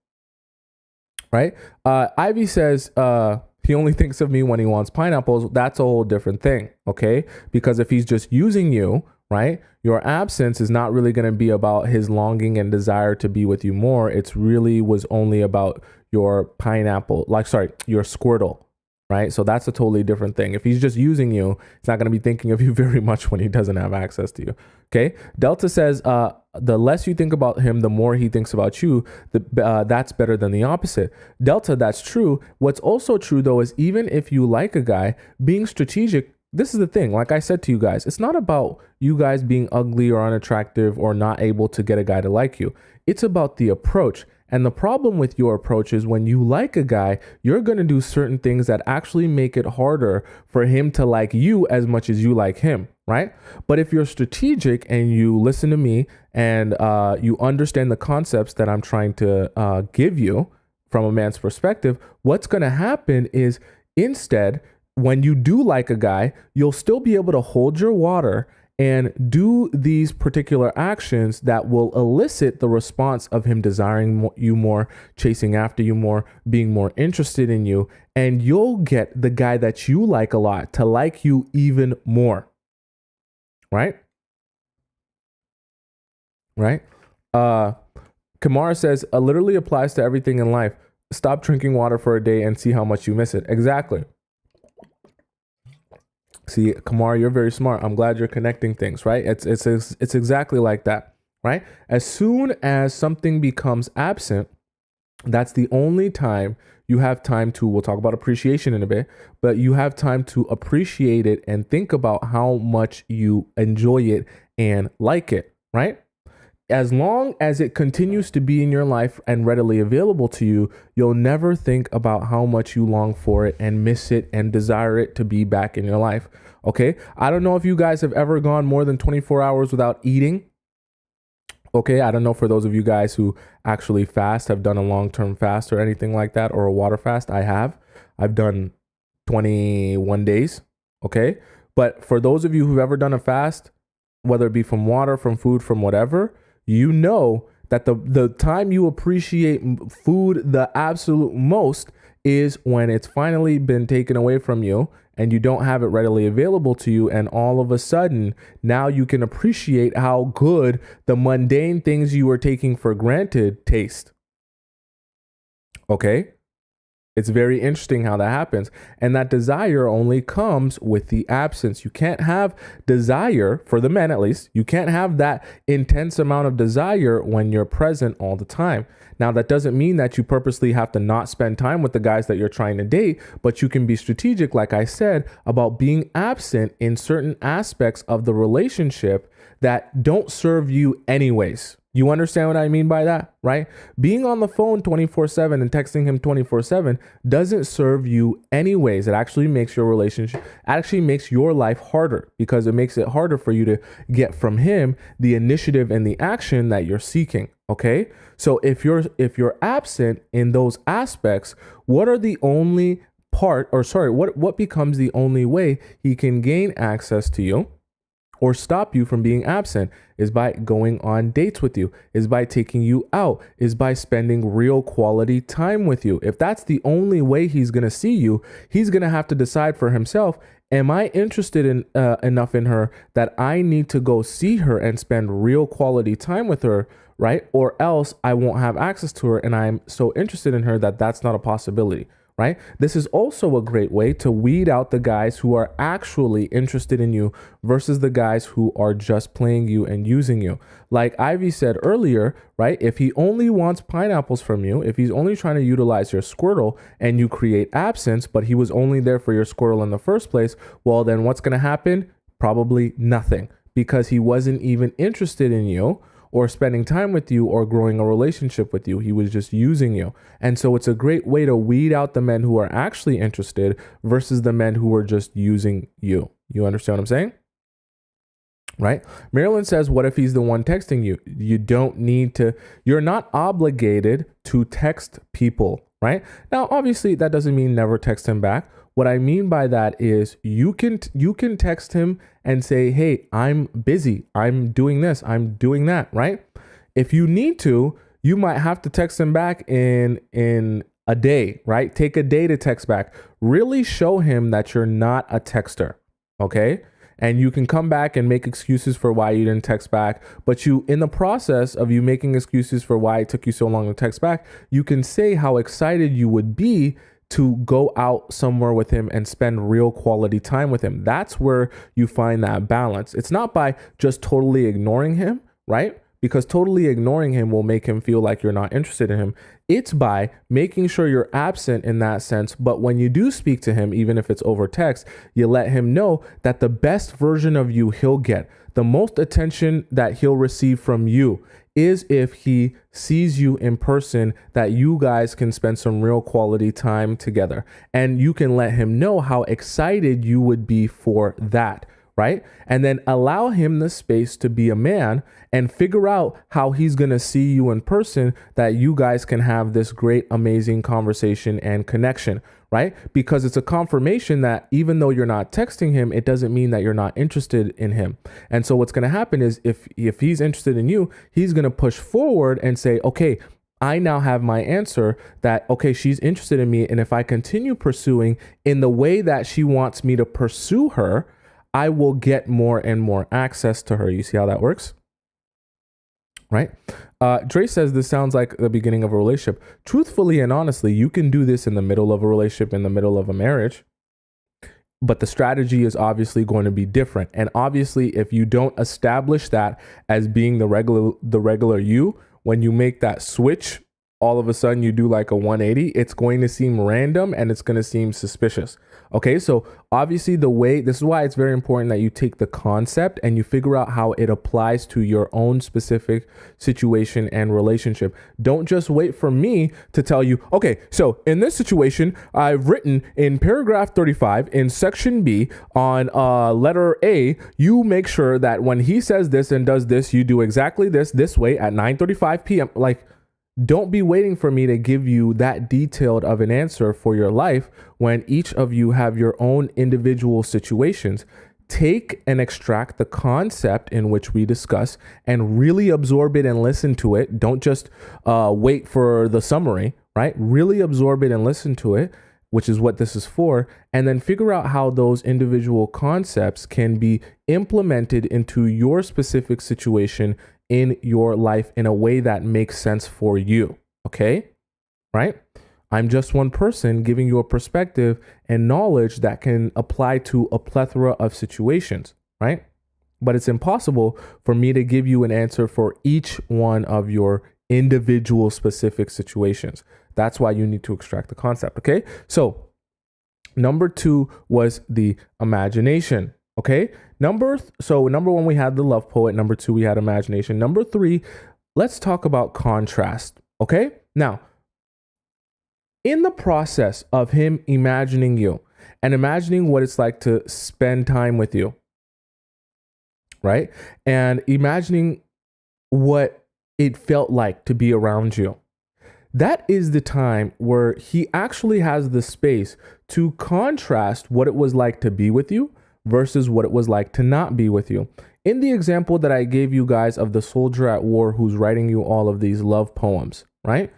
right? Ivy says, he only thinks of me when he wants pineapples. That's a whole different thing, okay? Because if he's just using you, right, your absence is not really going to be about his longing and desire to be with you more. It's really was only about your pineapple, your Squirtle, right? So that's a totally different thing. If he's just using you, he's not going to be thinking of you very much when he doesn't have access to you, okay? Delta says, the less you think about him, the more he thinks about you. That's better than the opposite. Delta, that's true. What's also true, though, is even if you like a guy, being strategic, this is the thing. Like I said to you guys, it's not about you guys being ugly or unattractive or not able to get a guy to like you. It's about the approach. And the problem with your approach is when you like a guy, you're going to do certain things that actually make it harder for him to like you as much as you like him, right? But if you're strategic and you listen to me and you understand the concepts that I'm trying to give you from a man's perspective, what's going to happen is instead, when you do like a guy, you'll still be able to hold your water and do these particular actions that will elicit the response of him desiring you more, chasing after you more, being more interested in you. And you'll get the guy that you like a lot to like you even more. Right? Right? Kamara says, literally applies to everything in life. Stop drinking water for a day and see how much you miss it. Exactly. See, Kamara, you're very smart. I'm glad you're connecting things, right? It's exactly like that, right? As soon as something becomes absent, that's the only time you have time to, we'll talk about appreciation in a bit, but you have time to appreciate it and think about how much you enjoy it and like it, right? As long as it continues to be in your life and readily available to you, you'll never think about how much you long for it and miss it and desire it to be back in your life. Okay? I don't know if you guys have ever gone more than 24 hours without eating. Okay? I don't know for those of you guys who actually fast, have done a long-term fast or anything like that, or a water fast. I have. I've done 21 days. Okay? But for those of you who've ever done a fast, whether it be from water, from food, from whatever, you know that the time you appreciate food the absolute most is when it's finally been taken away from you and you don't have it readily available to you. And all of a sudden, now you can appreciate how good the mundane things you were taking for granted taste. Okay? It's very interesting how that happens. And that desire only comes with the absence. You can't have desire, for the men at least, you can't have that intense amount of desire when you're present all the time. Now, that doesn't mean that you purposely have to not spend time with the guys that you're trying to date, but you can be strategic, like I said, about being absent in certain aspects of the relationship that don't serve you anyways. You understand what I mean by that, right? Being on the phone 24/7 and texting him 24/7 doesn't serve you anyways. It actually makes your relationship, actually makes your life harder because it makes it harder for you to get from him the initiative and the action that you're seeking, okay? So if you're absent in those aspects, what becomes the only way he can gain access to you or stop you from being absent is by going on dates with you, is by taking you out, is by spending real quality time with you. If that's the only way he's going to see you, he's going to have to decide for himself, am I interested in enough in her that I need to go see her and spend real quality time with her, right? Or else I won't have access to her and I'm so interested in her that that's not a possibility. Right? This is also a great way to weed out the guys who are actually interested in you versus the guys who are just playing you and using you. Like Ivy said earlier, right? If he only wants pineapples from you, if he's only trying to utilize your Squirtle and you create absence, but he was only there for your Squirtle in the first place, well, then what's going to happen? Probably nothing. because he wasn't even interested in you or spending time with you or growing a relationship with you. He was just using you. And so it's a great way to weed out the men who are actually interested versus the men who are just using you. You understand what I'm saying? Right? Marilyn says, what if he's the one texting you? You don't need to, you're not obligated to text people, right? Now, obviously that doesn't mean never text him back. What I mean by that is you can text him and say, hey, I'm busy. I'm doing this. I'm doing that, right? If you need to, you might have to text him back in a day, right? Take a day to text back. Really show him that you're not a texter, okay? And you can come back and make excuses for why you didn't text back. But you, in the process of you making excuses for why it took you so long to text back, you can say how excited you would be to go out somewhere with him and spend real quality time with him. That's where you find that balance. It's not by just totally ignoring him, right? Because totally ignoring him will make him feel like you're not interested in him. It's by making sure you're absent in that sense. But when you do speak to him, even if it's over text, you let him know that the best version of you he'll get, the most attention that he'll receive from you is if he sees you in person, that you guys can spend some real quality time together. And you can let him know how excited you would be for that, right? And then allow him the space to be a man and figure out how he's going to see you in person, that you guys can have this great, amazing conversation and connection, right? Because it's a confirmation that even though you're not texting him, it doesn't mean that you're not interested in him. And so what's going to happen is if he's interested in you, he's going to push forward and say, okay, I now have my answer that, okay, she's interested in me. And if I continue pursuing in the way that she wants me to pursue her, I will get more and more access to her. You see how that works? Right? Dre says this sounds like the beginning of a relationship. Truthfully and honestly, you can do this in the middle of a relationship, in the middle of a marriage, but the strategy is obviously going to be different. And obviously, if you don't establish that as being the regular you, when you make that switch, all of a sudden you do like a 180, it's going to seem random and it's going to seem suspicious. Okay, so obviously this is why it's very important that you take the concept and you figure out how it applies to your own specific situation and relationship. Don't just wait for me to tell you, okay, so in this situation, I've written in paragraph 35 in section B on letter A, you make sure that when he says this and does this, you do exactly this way at 9:35 p.m. Like, don't be waiting for me to give you that detailed of an answer for your life when each of you have your own individual situations. Take and extract the concept in which we discuss and really absorb it and listen to it. Don't just wait for the summary, right? Really absorb it and listen to it, which is what this is for. And then figure out how those individual concepts can be implemented into your specific situation in your life in a way that makes sense for you. Okay? Right? I'm just one person giving you a perspective and knowledge that can apply to a plethora of situations, right? But it's impossible for me to give you an answer for each one of your individual specific situations. That's why you need to extract the concept. Okay? So number 2 was the imagination. Okay. Number one, we had the love poet. Number 2, we had imagination. Number 3, let's talk about contrast. Okay. Now, in the process of him imagining you and imagining what it's like to spend time with you, right? And imagining what it felt like to be around you, that is the time where he actually has the space to contrast what it was like to be with you versus what it was like to not be with you. In the example that I gave you guys of the soldier at war who's writing you all of these love poems, right?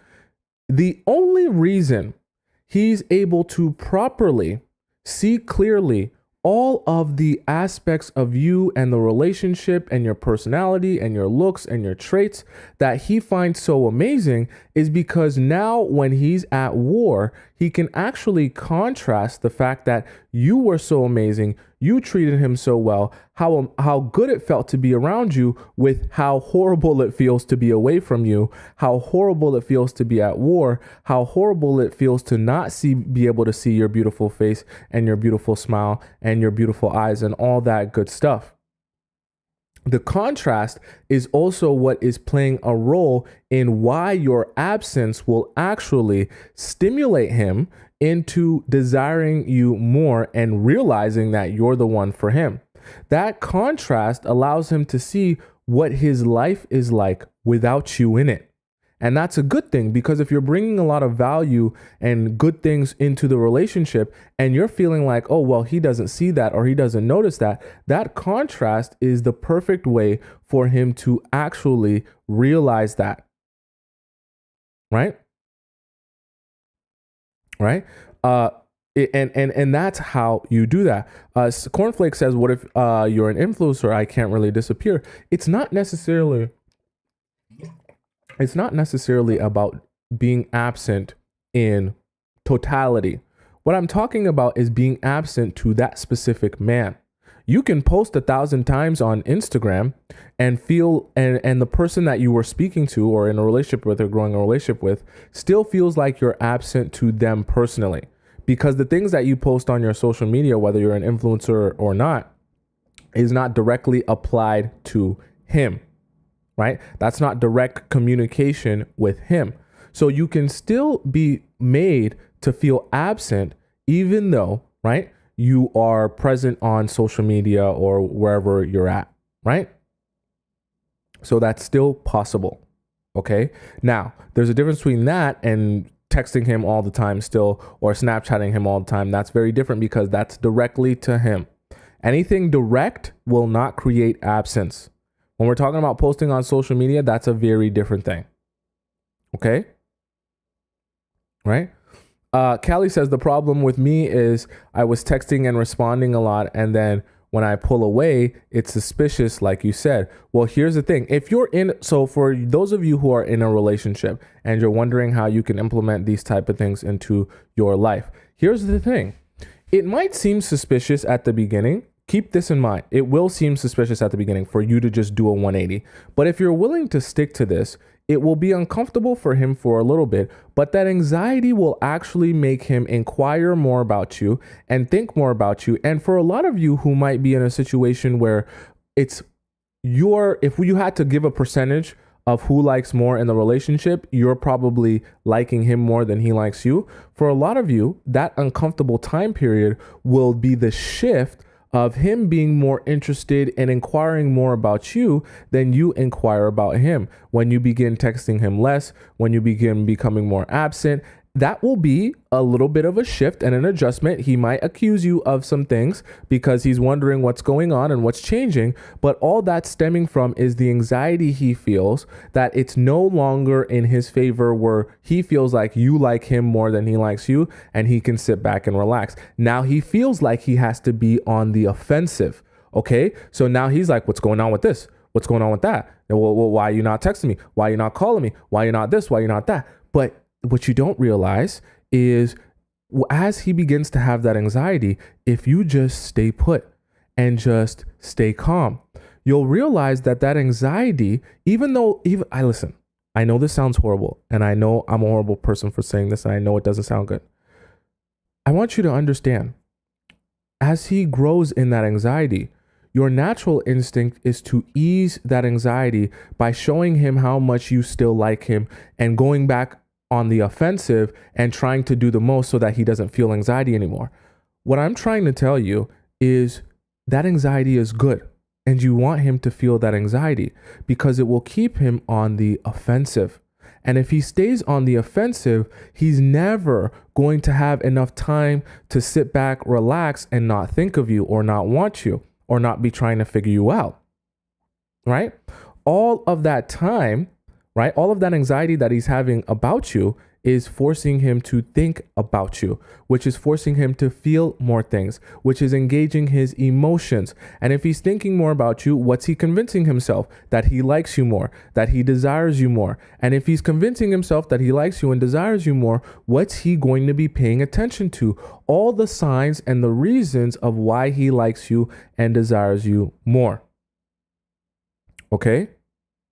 The only reason he's able to properly see clearly all of the aspects of you and the relationship and your personality and your looks and your traits that he finds so amazing is because now when he's at war, he can actually contrast the fact that you were so amazing, you treated him so well, how good it felt to be around you with how horrible it feels to be away from you, how horrible it feels to be at war, how horrible it feels to not be able to see your beautiful face and your beautiful smile and your beautiful eyes and all that good stuff. The contrast is also what is playing a role in why your absence will actually stimulate him into desiring you more and realizing that you're the one for him. That contrast allows him to see what his life is like without you in it. And that's a good thing, because if you're bringing a lot of value and good things into the relationship and you're feeling like, oh, well, he doesn't see that or he doesn't notice that, that contrast is the perfect way for him to actually realize that. Right? Right? And that's how you do that. Cornflake says, what if you're an influencer? I can't really disappear. It's not necessarily about being absent in totality. What I'm talking about is being absent to that specific man. You can post 1,000 times on Instagram and feel, and the person that you were speaking to or in a relationship with or growing a relationship with still feels like you're absent to them personally, because the things that you post on your social media, whether you're an influencer or not, is not directly applied to him. Right? That's not direct communication with him. So you can still be made to feel absent, even though, right, you are present on social media or wherever you're at, right? So that's still possible. Okay. Now, there's a difference between that and texting him all the time still, or Snapchatting him all the time. That's very different, because that's directly to him. Anything direct will not create absence. When we're talking about posting on social media, that's a very different thing. Okay? Right? Callie says, the problem with me is I was texting and responding a lot, and then when I pull away, it's suspicious, like you said. Well, here's the thing. So for those of you who are in a relationship and you're wondering how you can implement these type of things into your life, here's the thing. It might seem suspicious at the beginning. Keep this in mind. It will seem suspicious at the beginning for you to just do a 180. But if you're willing to stick to this, it will be uncomfortable for him for a little bit, but that anxiety will actually make him inquire more about you and think more about you. And for a lot of you who might be in a situation where if you had to give a percentage of who likes more in the relationship, you're probably liking him more than he likes you. For a lot of you, that uncomfortable time period will be the shift of him being more interested and inquiring more about you than you inquire about him. When you begin texting him less, when you begin becoming more absent, that will be a little bit of a shift and an adjustment. He might accuse you of some things because he's wondering what's going on and what's changing. But all that's stemming from is the anxiety he feels that it's no longer in his favor, where he feels like you like him more than he likes you and he can sit back and relax. Now he feels like he has to be on the offensive. Okay. So now he's like, what's going on with this? What's going on with that? Well, why are you not texting me? Why are you not calling me? Why are you not this? Why are you not that? But what you don't realize is, as he begins to have that anxiety, if you just stay put and just stay calm, you'll realize that anxiety, I know this sounds horrible, and I know I'm a horrible person for saying this, and I know it doesn't sound good. I want you to understand, as he grows in that anxiety, your natural instinct is to ease that anxiety by showing him how much you still like him and going back on the offensive and trying to do the most so that he doesn't feel anxiety anymore. What I'm trying to tell you is that anxiety is good, and you want him to feel that anxiety because it will keep him on the offensive. And if he stays on the offensive, he's never going to have enough time to sit back, relax, and not think of you or not want you or not be trying to figure you out. Right? All of that time, right? All of that anxiety that he's having about you is forcing him to think about you, which is forcing him to feel more things, which is engaging his emotions. And if he's thinking more about you, what's he convincing himself? That he likes you more, that he desires you more. And if he's convincing himself that he likes you and desires you more, what's he going to be paying attention to? All the signs and the reasons of why he likes you and desires you more. Okay?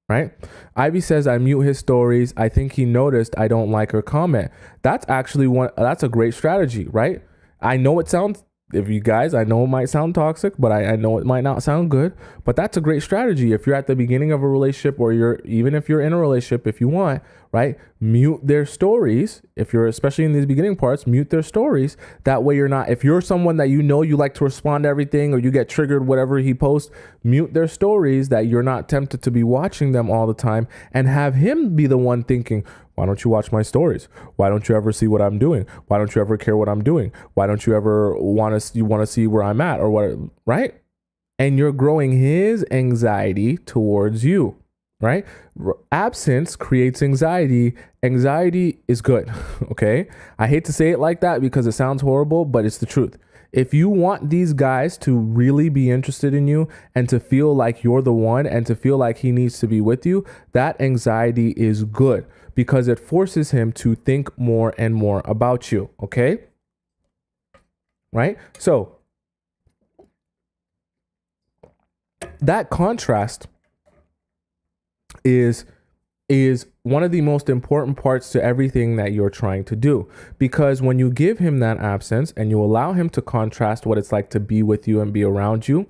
Right? Ivy says, I mute his stories. I think he noticed I don't like her comment. That's actually that's a great strategy, right? I know it sounds If you guys, I know it might sound toxic, but I know it might not sound good, but that's a great strategy. If you're at the beginning of a relationship, or even if you're in a relationship, if you want, right, mute their stories. If you're, especially in these beginning parts, mute their stories. That way you're not, if you're someone that you like to respond to everything, or you get triggered, whatever he posts, mute their stories, that you're not tempted to be watching them all the time, and have him be the one thinking, why don't you watch my stories? Why don't you ever see what I'm doing? Why don't you ever care what I'm doing? Why don't you ever want to see where I'm at, or what, right? And you're growing his anxiety towards you, right? Absence creates anxiety. Anxiety is good, okay? I hate to say it like that because it sounds horrible, but it's the truth. If you want these guys to really be interested in you, and to feel like you're the one, and to feel like he needs to be with you, that anxiety is good, because it forces him to think more and more about you, okay? Right? So that contrast is one of the most important parts to everything that you're trying to do, because when you give him that absence and you allow him to contrast what it's like to be with you and be around you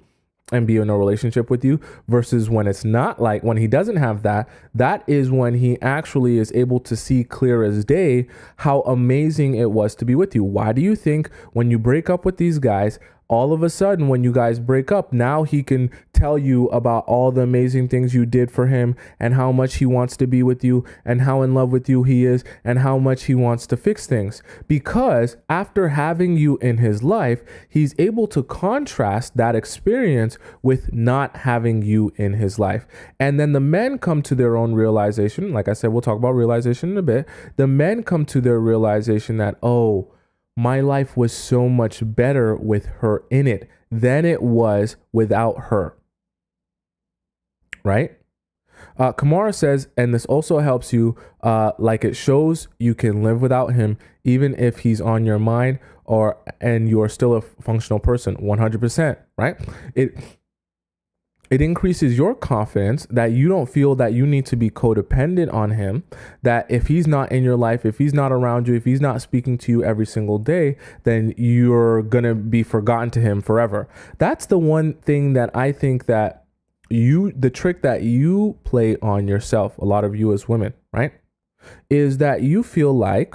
and be in a relationship with you, versus when it's not, like when he doesn't have that, that is when he actually is able to see clear as day how amazing it was to be with you. Why do you think when you break up with these guys, all of a sudden, when you guys break up, now he can tell you about all the amazing things you did for him, and how much he wants to be with you, and how in love with you he is, and how much he wants to fix things? Because after having you in his life, he's able to contrast that experience with not having you in his life. And then the men come to their own realization. Like I said, we'll talk about realization in a bit. The men come to their realization that, oh, my life was so much better with her in it than it was without her. Right? Kamara says, and this also helps you, like it shows you can live without him, even if he's on your mind, and you're still a functional person. 100%. Right? It increases your confidence that you don't feel that you need to be codependent on him, that if he's not in your life, if he's not around you, if he's not speaking to you every single day, then you're going to be forgotten to him forever. That's the one thing that I think that the trick that you play on yourself, a lot of you as women, right, is that you feel like,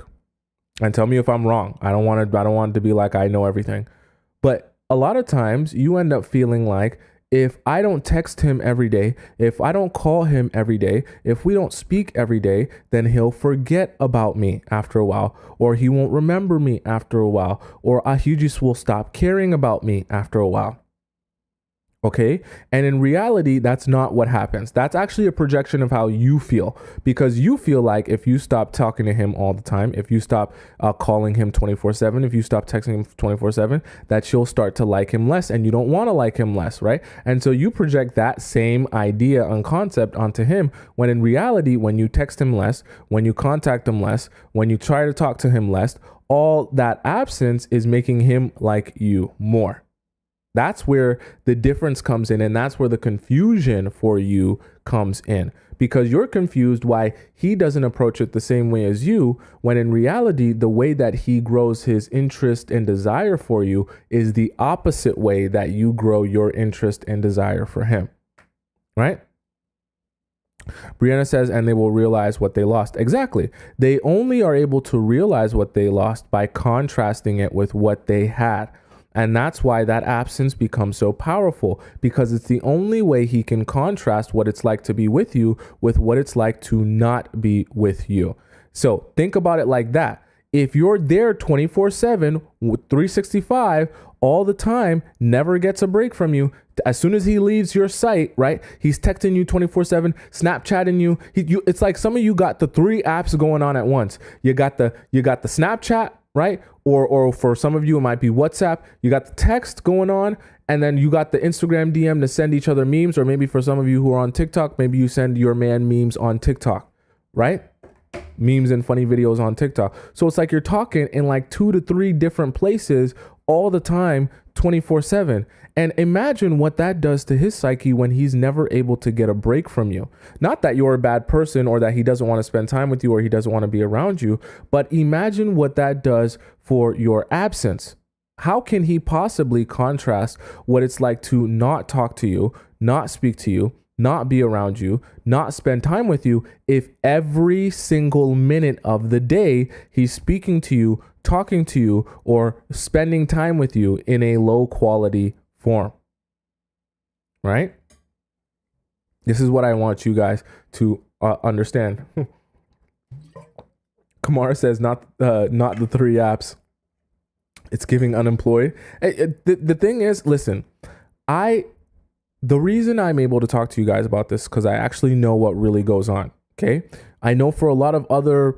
and tell me if I'm wrong, I don't want it to be like I know everything, but a lot of times you end up feeling like, if I don't text him every day, if I don't call him every day, if we don't speak every day, then he'll forget about me after a while, or he won't remember me after a while, or he just will stop caring about me after a while. Okay. And in reality, that's not what happens. That's actually a projection of how you feel, because you feel like if you stop talking to him all the time, if you stop calling him 24/7, if you stop texting him 24/7, that you'll start to like him less, and you don't want to like him less. Right. And so you project that same idea and concept onto him, when in reality, when you text him less, when you contact him less, when you try to talk to him less, all that absence is making him like you more. That's where the difference comes in, and that's where the confusion for you comes in, because you're confused why he doesn't approach it the same way as you, when in reality, the way that he grows his interest and desire for you is the opposite way that you grow your interest and desire for him, right? Brianna says, and they will realize what they lost. Exactly. They only are able to realize what they lost by contrasting it with what they had. And that's why that absence becomes so powerful, because it's the only way he can contrast what it's like to be with you with what it's like to not be with you. So think about it like that. If you're there 24/7, 365 all the time, never gets a break from you, as soon as he leaves your sight, right? He's texting you 24/7, Snapchatting you. It's like some of you got the 3 apps going on at once. You got the Snapchat, right? Or for some of you, it might be WhatsApp. You got the text going on, and then you got the Instagram DM to send each other memes. Or maybe for some of you who are on TikTok, maybe you send your man memes on TikTok, right? Memes and funny videos on TikTok. So it's like you're talking in like 2 to 3 different places all the time, 24/7. And imagine what that does to his psyche when he's never able to get a break from you. Not that you're a bad person or that he doesn't want to spend time with you or he doesn't want to be around you, but imagine what that does for your absence. How can he possibly contrast what it's like to not talk to you, not speak to you, not be around you, not spend time with you, if every single minute of the day he's speaking to you, talking to you, or spending time with you in a low quality form? Right? This is what I want you guys to understand. Kamara says not the 3 apps. It's giving unemployed. The thing is, listen, the reason I'm able to talk to you guys about this because I actually know what really goes on. Okay, I know for a lot of other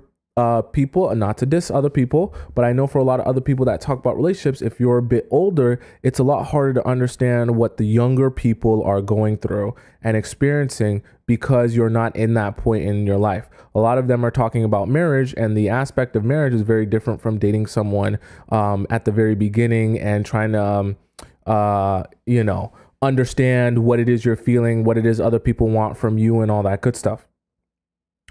people, not to diss other people, but I know for a lot of other people that talk about relationships, if you're a bit older, it's a lot harder to understand what the younger people are going through and experiencing because you're not in that point in your life. A lot of them are talking about marriage, and the aspect of marriage is very different from dating someone at the very beginning and trying to, understand what it is you're feeling, what it is other people want from you, and all that good stuff.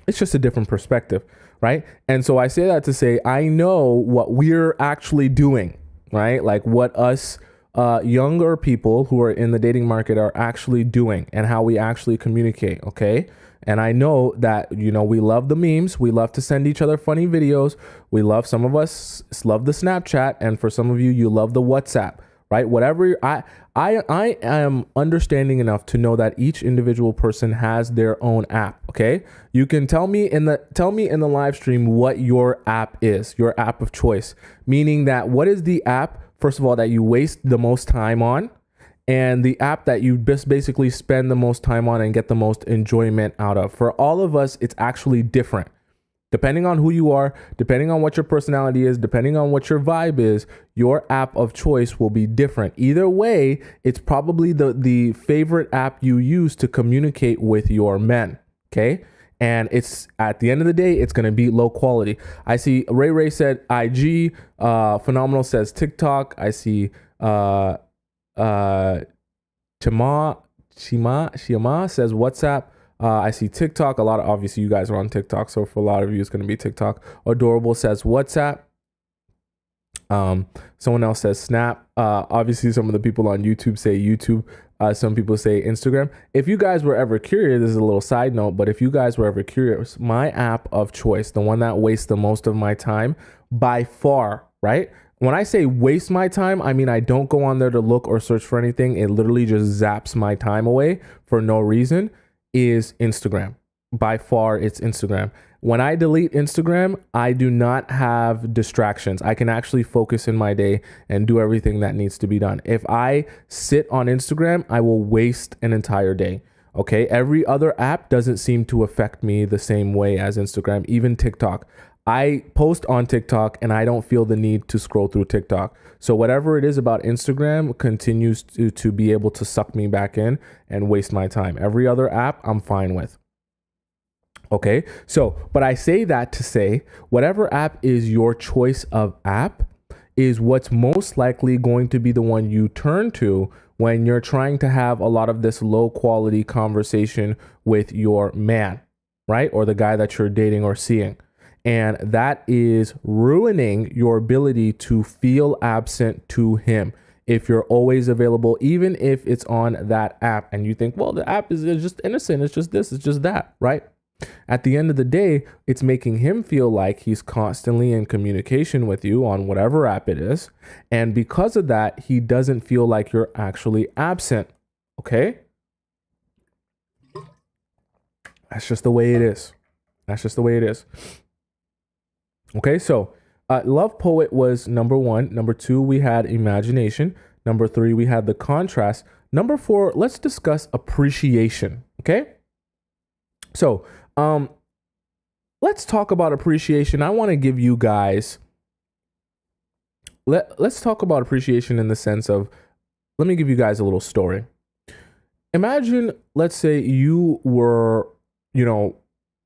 It's just a different perspective, right? And so I say that to say, I know what we're actually doing, right? Like what us younger people who are in the dating market are actually doing and how we actually communicate, okay? And I know that, we love the memes. We love to send each other funny videos. Some of us love the Snapchat. And for some of you, you love the WhatsApp, right? Whatever. I am understanding enough to know that each individual person has their own app. Okay. You can tell me in the live stream what your app is, your app of choice, meaning that what is the app, first of all, that you waste the most time on, and the app that you just basically spend the most time on and get the most enjoyment out of. For all of us, it's actually different. Depending on who you are, depending on what your personality is, depending on what your vibe is, your app of choice will be different. Either way, it's probably the favorite app you use to communicate with your men, okay? And it's at the end of the day, it's going to be low quality. I see Ray said IG, Phenomenal says TikTok. I see Shima says WhatsApp. I see TikTok. Obviously you guys are on TikTok, so for a lot of you, it's going to be TikTok. Adorable says WhatsApp. Someone else says Snap. Obviously some of the people on YouTube say YouTube. Some people say Instagram. If you guys were ever curious, this is a little side note, but if you guys were ever curious, my app of choice, the one that wastes the most of my time by far, right? When I say waste my time, I mean I don't go on there to look or search for anything. It literally just zaps my time away for no reason, is Instagram. By far, it's Instagram. When I delete Instagram, I do not have distractions. I can actually focus in my day and do everything that needs to be done. If I sit on Instagram, I will waste an entire day. Okay. Every other app doesn't seem to affect me the same way as Instagram, even TikTok. I post on TikTok and I don't feel the need to scroll through TikTok. So whatever it is about Instagram continues to be able to suck me back in and waste my time. Every other app I'm fine with. Okay. So, but I say that to say whatever app is your choice of app is what's most likely going to be the one you turn to when you're trying to have a lot of this low quality conversation with your man, right? Or the guy that you're dating or seeing. And that is ruining your ability to feel absent to him if you're always available, even if it's on that app and you think, well, the app is just innocent. It's just this, it's just that, right? At the end of the day, it's making him feel like he's constantly in communication with you on whatever app it is. And because of that, he doesn't feel like you're actually absent. Okay? That's just the way it is. That's just the way it is. Okay, so Love Poet was number 1. Number 2, we had Imagination. Number 3, we had The Contrast. Number 4, let's discuss Appreciation. Okay? So, let's talk about appreciation. I want to give you guys, let's talk about appreciation in the sense of, let me give you guys a little story. Imagine, let's say you were,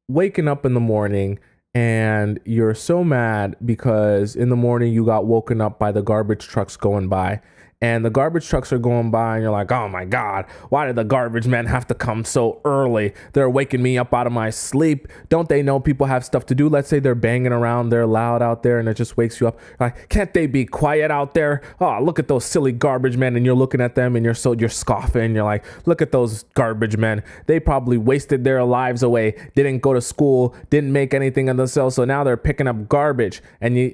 waking up in the morning and you're so mad because in the morning you got woken up by the garbage trucks going by and the garbage trucks are going by and you're like, oh my God, why did the garbage men have to come so early? They're waking me up out of my sleep. Don't they know people have stuff to do? Let's say they're banging around, they're loud out there, and it just wakes you up. Like, can't they be quiet out there? Oh, look at those silly garbage men. And you're looking at them and you're scoffing. You're like, look at those garbage men. They probably wasted their lives away, didn't go to school, didn't make anything of themselves. So now they're picking up garbage, and you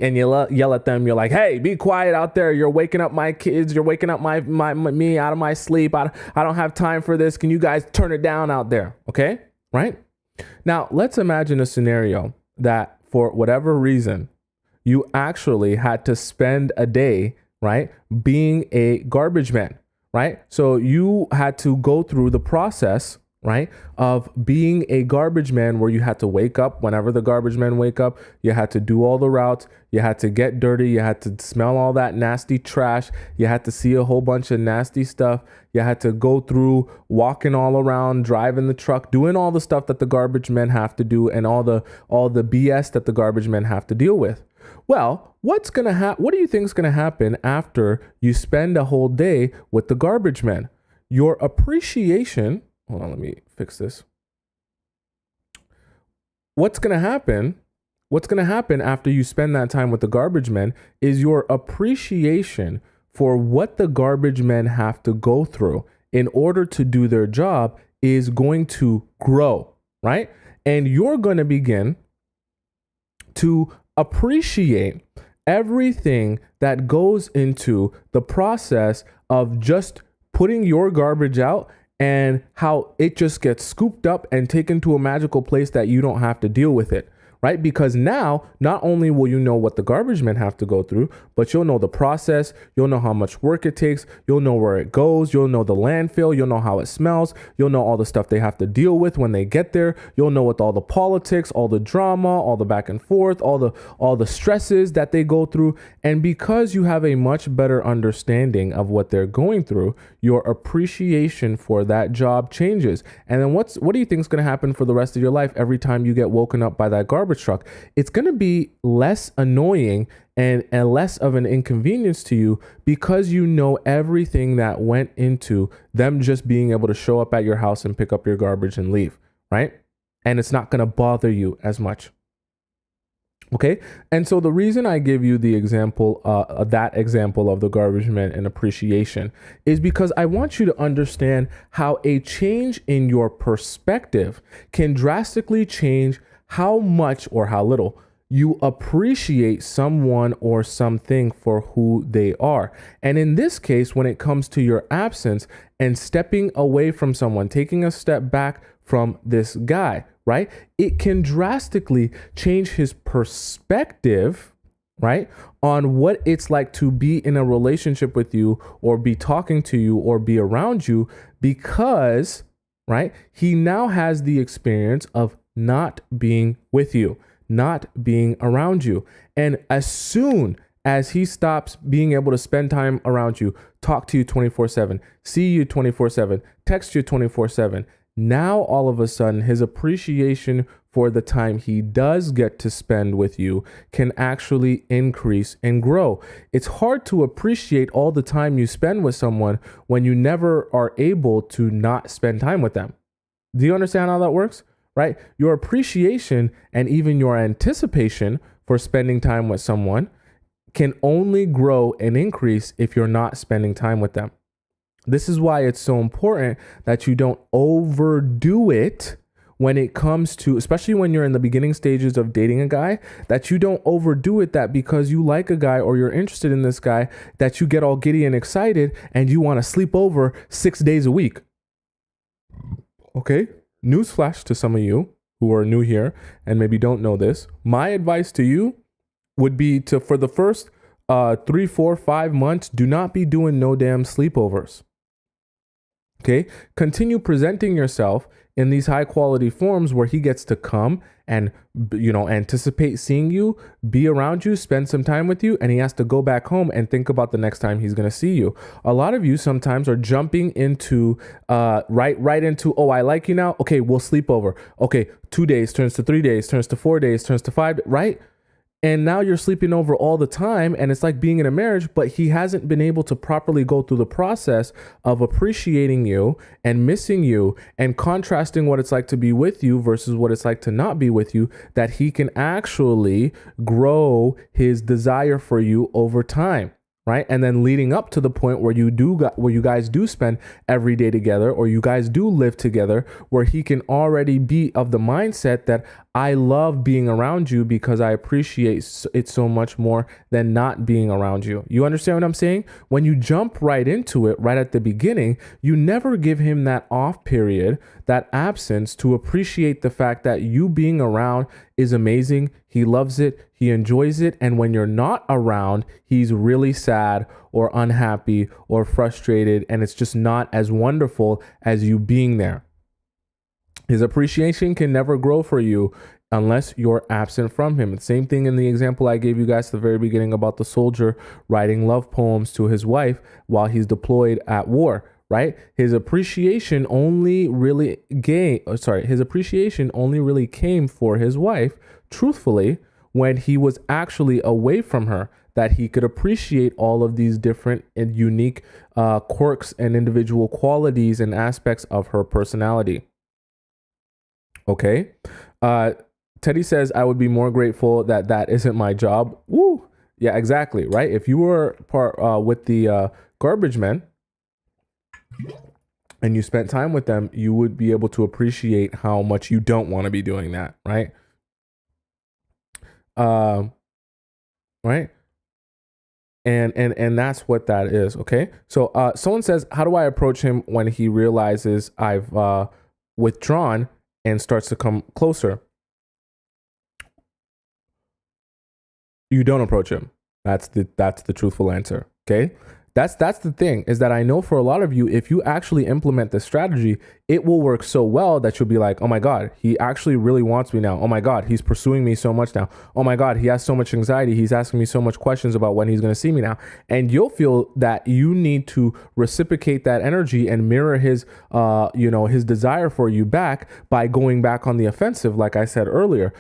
yell at them. You're like, hey, be quiet out there. You're waking up my kids. You're waking up me out of my sleep. I don't have time for this. Can you guys turn it down out there? Okay. Right. Now let's imagine a scenario that for whatever reason, you actually had to spend a day, right, being a garbage man, right? So you had to go through the process, right, of being a garbage man, where you had to wake up whenever the garbage men wake up. You had to do all the routes. You had to get dirty. You had to smell all that nasty trash. You had to see a whole bunch of nasty stuff. You had to go through walking all around, driving the truck, doing all the stuff that the garbage men have to do, and all the BS that the garbage men have to deal with. Well, what do you think is going to happen after you spend a whole day with the garbage men? Your appreciation, hold on, let me fix this. What's going to happen after you spend that time with the garbage men is your appreciation for what the garbage men have to go through in order to do their job is going to grow, right? And you're going to begin to appreciate everything that goes into the process of just putting your garbage out, and how it just gets scooped up and taken to a magical place that you don't have to deal with it, right? Because now, not only will you know what the garbage men have to go through, but you'll know the process, you'll know how much work it takes, you'll know where it goes, you'll know the landfill, you'll know how it smells, you'll know all the stuff they have to deal with when they get there, you'll know what all the politics, all the drama, all the back and forth, all the stresses that they go through. And because you have a much better understanding of what they're going through, your appreciation for that job changes. And then what do you think is going to happen for the rest of your life every time you get woken up by that garbage truck? It's going to be less annoying and less of an inconvenience to you, because you know everything that went into them just being able to show up at your house and pick up your garbage and leave, right? And it's not going to bother you as much. Okay. And so the reason I give you the example, that example of the garbage man and appreciation, is because I want you to understand how a change in your perspective can drastically change how much or how little you appreciate someone or something for who they are. And in this case, when it comes to your absence and stepping away from someone, taking a step back from this guy, right? It can drastically change his perspective, right, on what it's like to be in a relationship with you, or be talking to you, or be around you, because, right, he now has the experience of not being with you, not being around you. And as soon as he stops being able to spend time around you, talk to you 24/7, see you 24/7, text you 24/7, now all of a sudden his appreciation for the time he does get to spend with you can actually increase and grow. It's hard to appreciate all the time you spend with someone when you never are able to not spend time with them. Do you understand how that works? Right? Your appreciation and even your anticipation for spending time with someone can only grow and increase if you're not spending time with them. This is why it's so important that you don't overdo it when it comes to, especially when you're in the beginning stages of dating a guy, that you don't overdo it, that because you like a guy or you're interested in this guy, that you get all giddy and excited and you want to sleep over 6 days a week. Okay? Newsflash to some of you who are new here and maybe don't know this. My advice to you would be to, for the first 3, 4, 5 months, do not be doing no damn sleepovers. Okay, continue presenting yourself in these high quality forms where he gets to come and, anticipate seeing you, be around you, spend some time with you, and he has to go back home and think about the next time he's going to see you. A lot of you sometimes are jumping into right into, oh, I like you now. Okay, we'll sleep over. Okay, 2 days turns to 3 days, turns to 4 days, turns to 5, right? And now you're sleeping over all the time, and it's like being in a marriage, but he hasn't been able to properly go through the process of appreciating you and missing you and contrasting what it's like to be with you versus what it's like to not be with you, that he can actually grow his desire for you over time. Right. And then leading up to the point where where you guys do spend every day together, or you guys do live together, where he can already be of the mindset that I love being around you because I appreciate it so much more than not being around you. You understand what I'm saying? When you jump right into it right at the beginning, you never give him that off period, that absence, to appreciate the fact that you being around is amazing. He loves it. He enjoys it. And when you're not around, he's really sad or unhappy or frustrated. And it's just not as wonderful as you being there. His appreciation can never grow for you unless you're absent from him. The same thing in the example I gave you guys at the very beginning about the soldier writing love poems to his wife while he's deployed at war, right? His appreciation only really came for his wife, truthfully, when he was actually away from her, that he could appreciate all of these different and unique quirks and individual qualities and aspects of her personality. Okay. Teddy says, I would be more grateful that isn't my job. Woo. Yeah, exactly. Right. If you were with the garbage men and you spent time with them, you would be able to appreciate how much you don't want to be doing that. Right. Right. And that's what that is. Okay. So someone says, how do I approach him when he realizes I've withdrawn and starts to come closer? You don't approach him. That's the truthful answer. Okay. That's the thing, is that I know for a lot of you, if you actually implement this strategy, it will work so well that you'll be like, oh my God, he actually really wants me now. Oh my God, he's pursuing me so much now. Oh my God, he has so much anxiety. He's asking me so much questions about when he's going to see me now. And you'll feel that you need to reciprocate that energy and mirror his, his desire for you back by going back on the offensive. Like I said earlier,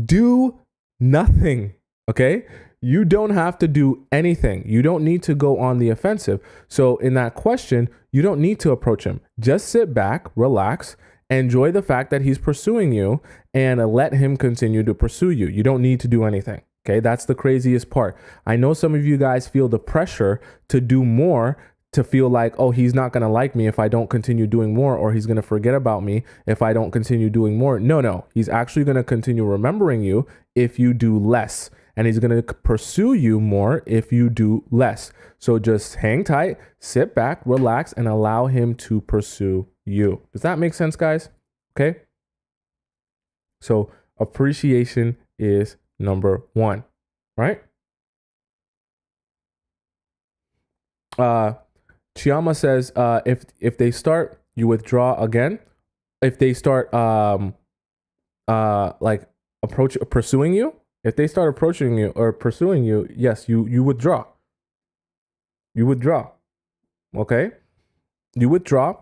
do nothing. Okay. You don't have to do anything. You don't need to go on the offensive. So in that question, you don't need to approach him. Just sit back, relax, enjoy the fact that he's pursuing you, and let him continue to pursue you. You don't need to do anything. Okay, that's the craziest part. I know some of you guys feel the pressure to do more, to feel like, oh, he's not going to like me if I don't continue doing more, or he's going to forget about me if I don't continue doing more. No, he's actually going to continue remembering you if you do less. And he's going to pursue you more if you do less. So just hang tight, sit back, relax, and allow him to pursue you. Does that make sense, guys? Okay. So appreciation is number one, right? Chiama says, if they start, you withdraw again. If they start pursuing you, if they start approaching you or pursuing you, yes, you withdraw. You withdraw. Okay? You withdraw,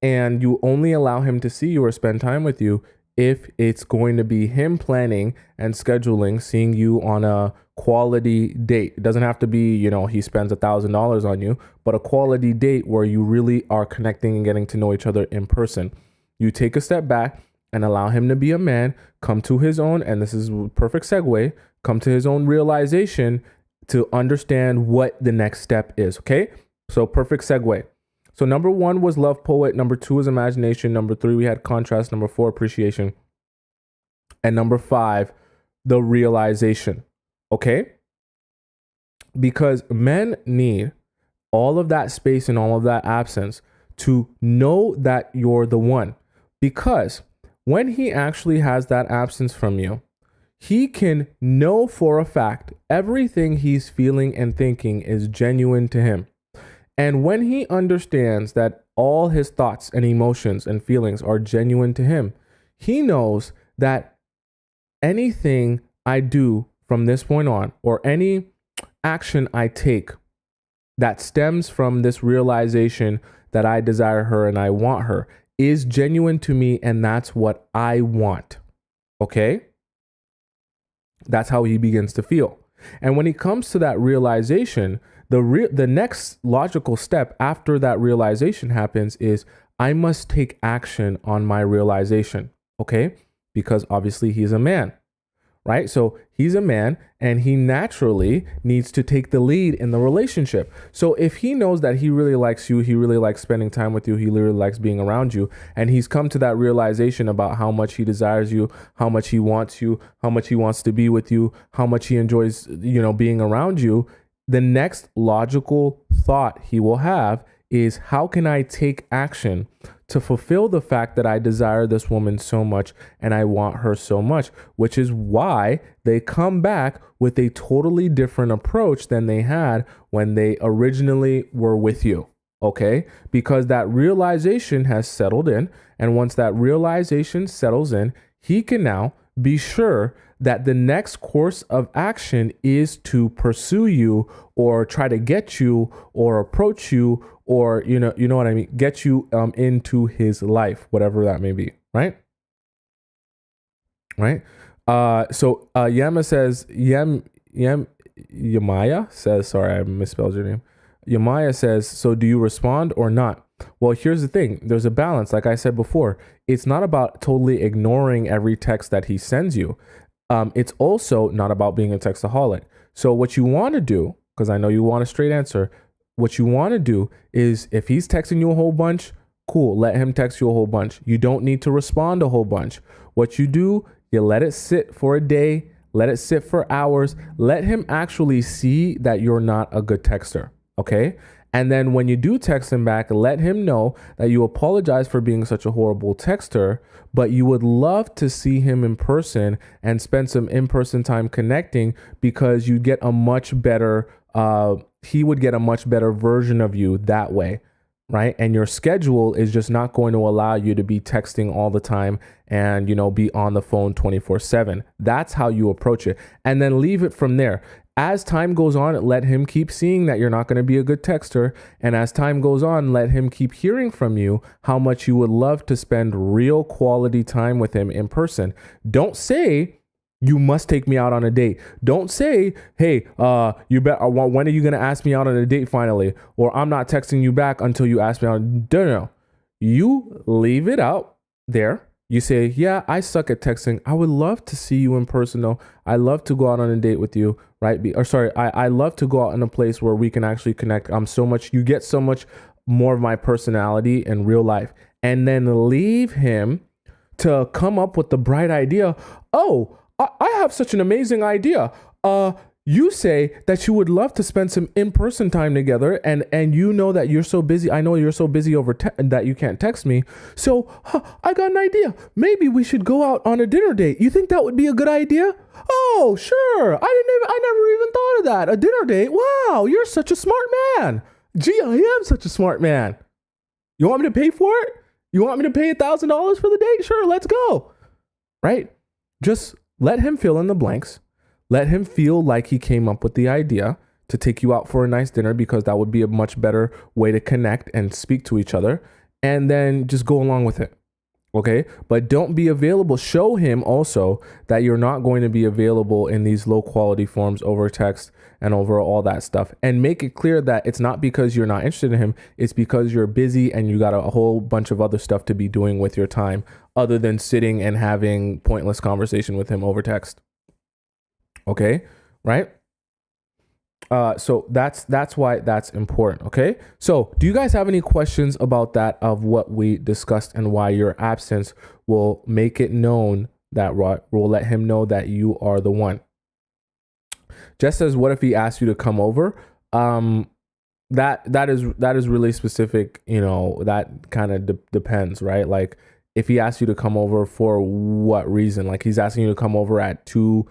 and you only allow him to see you or spend time with you if it's going to be him planning and scheduling seeing you on a quality date. It doesn't have to be, he spends $1,000 on you, but a quality date where you really are connecting and getting to know each other in person. You take a step back and allow him to be a man, come to his own, and this is a perfect segue, come to his own realization to understand what the next step is, okay? So perfect segue. So number 1 was love poet, number 2 is imagination, number 3 we had contrast, number 4 appreciation, and number 5 the realization, okay? Because men need all of that space and all of that absence to know that you're the one. Because when he actually has that absence from you, he can know for a fact everything he's feeling and thinking is genuine to him. And when he understands that all his thoughts and emotions and feelings are genuine to him, he knows that anything I do from this point on, or any action I take that stems from this realization that I desire her and I want her, is genuine to me, and that's what I want. Okay? That's how he begins to feel. And when he comes to that realization, the next logical step after that realization happens is I must take action on my realization, okay? Because obviously he's a man, right? So he's a man and he naturally needs to take the lead in the relationship. So if he knows that he really likes you, he really likes spending time with you, he really likes being around you, and he's come to that realization about how much he desires you, how much he wants you, how much he wants to be with you, how much he enjoys, being around you, the next logical thought he will have is how can I take action to fulfill the fact that I desire this woman so much and I want her so much, which is why they come back with a totally different approach than they had when they originally were with you. Okay? Because that realization has settled in. And once that realization settles in, he can now be sure that the next course of action is to pursue you or try to get you or approach you or, you know what I mean? Get you into his life, whatever that may be. Right. Right. So Yamaya says, sorry, I misspelled your name. Yamaya says, so do you respond or not? Well, here's the thing. There's a balance. Like I said before, it's not about totally ignoring every text that he sends you. It's also not about being a textaholic. So what you want to do, because I know you want a straight answer, what you want to do is if he's texting you a whole bunch, cool, let him text you a whole bunch. You don't need to respond a whole bunch. What you do, you let it sit for a day, let it sit for hours, let him actually see that you're not a good texter, okay? And then when you do text him back, let him know that you apologize for being such a horrible texter, but you would love to see him in person and spend some in-person time connecting because you get a much better, he would get a much better version of you that way, right? And your schedule is just not going to allow you to be texting all the time and, be on the phone 24/7. That's how you approach it. And then leave it from there. As time goes on, let him keep seeing that you're not going to be a good texter. And as time goes on, let him keep hearing from you how much you would love to spend real quality time with him in person. Don't say, you must take me out on a date. Don't say, hey, when are you going to ask me out on a date finally? Or I'm not texting you back until you ask me out. No. You leave it out there. You say, yeah, I suck at texting. I would love to see you in person though. I love to go out on a date with you, right? I love to go out in a place where we can actually connect. You get so much more of my personality in real life. And then leave him to come up with the bright idea. Oh, I have such an amazing idea. You say that you would love to spend some in-person time together and you know that you're so busy. I know you're so busy that you can't text me. So I got an idea. Maybe we should go out on a dinner date. You think that would be a good idea? Oh, sure. I never even thought of that. A dinner date. Wow, you're such a smart man. Gee, I am such a smart man. You want me to pay for it? You want me to pay $1,000 for the date? Sure, let's go. Right? Just let him fill in the blanks. Let him feel like he came up with the idea to take you out for a nice dinner because that would be a much better way to connect and speak to each other. And then just go along with it. Okay? But don't be available. Show him also that you're not going to be available in these low quality forms over text and over all that stuff. And make it clear that it's not because you're not interested in him. It's because you're busy and you got a whole bunch of other stuff to be doing with your time other than sitting and having pointless conversation with him over text. Okay, right? So that's why that's important. Okay, so do you guys have any questions about that of what we discussed and why your absence will make it known that will let him know that you are the one? Jess says, what if he asks you to come over? That is really specific. That kind of depends, right? Like if he asks you to come over for what reason? Like he's asking you to come over at 2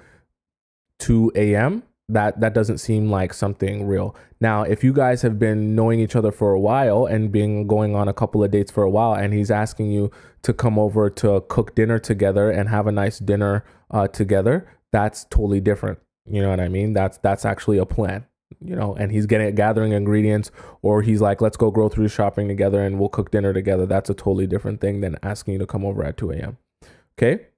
a.m. that doesn't seem like something real. Now, if you guys have been knowing each other for a while and been going on a couple of dates for a while, and he's asking you to come over to cook dinner together and have a nice dinner together, that's totally different. You know what I mean? That's actually a plan. And he's gathering ingredients, or he's like, let's go grocery shopping together and we'll cook dinner together. That's a totally different thing than asking you to come over at 2 a.m. Okay.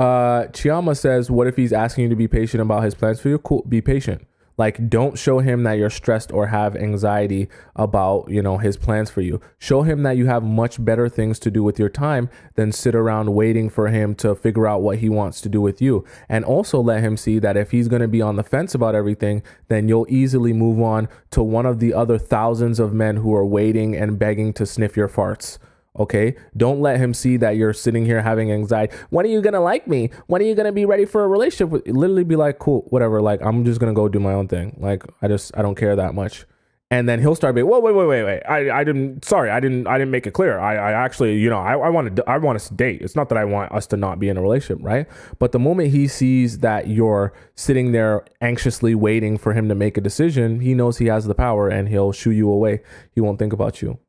Chiyama says, what if he's asking you to be patient about his plans for you? Cool, be patient. Like, don't show him that you're stressed or have anxiety about, his plans for you. Show him that you have much better things to do with your time than sit around waiting for him to figure out what he wants to do with you. And also let him see that if he's going to be on the fence about everything, then you'll easily move on to one of the other thousands of men who are waiting and begging to sniff your farts. Okay, don't let him see that you're sitting here having anxiety. When are you gonna like me? When are you gonna be ready for a relationship? Literally be like, cool, whatever. Like, I'm just gonna go do my own thing. Like, I don't care that much. And then he'll start being, whoa, wait. I didn't make it clear. I actually, I want us to date. It's not that I want us to not be in a relationship, right? But the moment he sees that you're sitting there anxiously waiting for him to make a decision, he knows he has the power and he'll shoo you away. He won't think about you.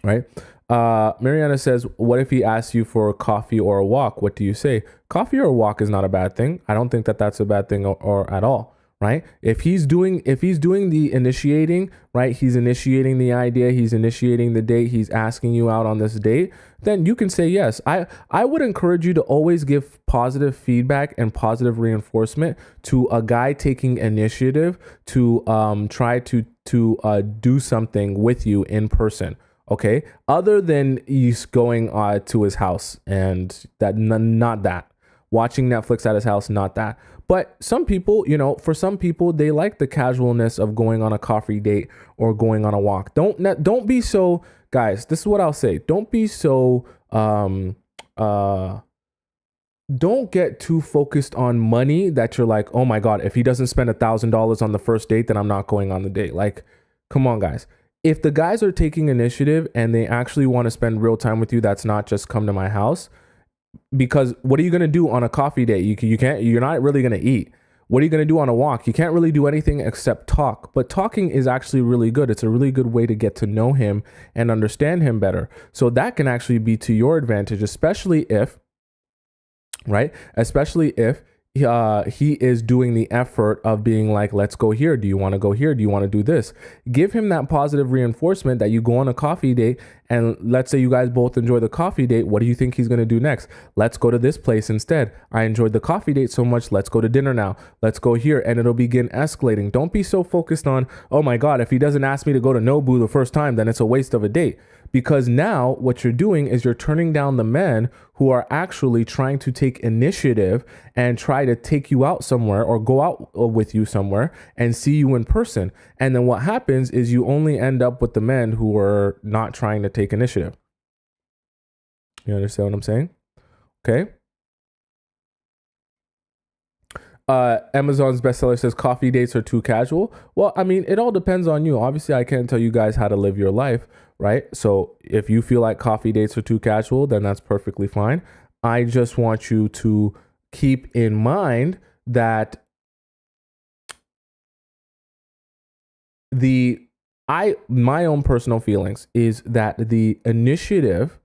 Right. Mariana says, what if he asks you for a coffee or a walk? What do you say? Coffee or a walk is not a bad thing. I don't think that that's a bad thing or at all. Right. If he's doing the initiating, right, he's initiating the idea, he's initiating the date, he's asking you out on this date, then you can say yes. I would encourage you to always give positive feedback and positive reinforcement to a guy taking initiative to try to do something with you in person. Okay, other than he's going to his house and that, not that, watching Netflix at his house, not that. But some people, for some people, they like the casualness of going on a coffee date or going on a walk. Don't be so, guys, this is what I'll say. Don't be so, don't get too focused on money that you're like, oh my God, if he doesn't spend $1,000 on the first date, then I'm not going on the date. Like, come on, guys. If the guys are taking initiative and they actually want to spend real time with you, that's not just come to my house. Because what are you going to do on a coffee date? You're not really going to eat. What are you going to do on a walk? You can't really do anything except talk. But talking is actually really good. It's a really good way to get to know him and understand him better. So that can actually be to your advantage, especially if he is doing the effort of being like, let's go here. Do you want to go here? Do you want to do this? Give him that positive reinforcement that you go on a coffee date. And let's say you guys both enjoy the coffee date. What do you think he's going to do next? Let's go to this place instead. I enjoyed the coffee date so much. Let's go to dinner now. Let's go here. And it'll begin escalating. Don't be so focused on, oh my God, if he doesn't ask me to go to Nobu the first time, then it's a waste of a date. Because now what you're doing is you're turning down the men who are actually trying to take initiative and try to take you out somewhere or go out with you somewhere and see you in person. And then what happens is you only end up with the men who are not trying to take initiative. You understand what I'm saying? Okay. Amazon's bestseller says coffee dates are too casual. Well, I mean, it all depends on you. Obviously, I can't tell you guys how to live your life, right? So if you feel like coffee dates are too casual, then that's perfectly fine. I just want you to keep in mind that my own personal feelings is that the initiative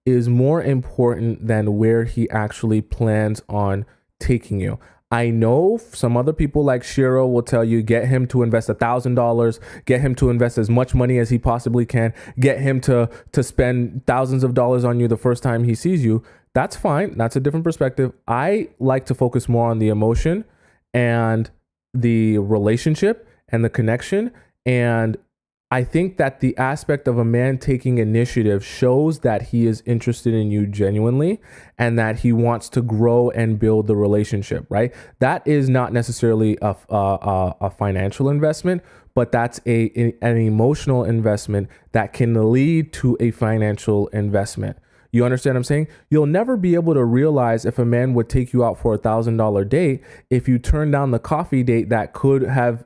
is more important than where he actually plans on taking you. I know some other people like Shiro will tell you, get him to invest $1,000, get him to invest as much money as he possibly can, get him to spend thousands of dollars on you the first time he sees you. That's fine. That's a different perspective. I like to focus more on the emotion and the relationship and the connection. And I think that the aspect of a man taking initiative shows that he is interested in you genuinely and that he wants to grow and build the relationship, right? That is not necessarily a financial investment, but that's an emotional investment that can lead to a financial investment. You understand what I'm saying? You'll never be able to realize if a man would take you out for $1,000 date if you turn down the coffee date that could have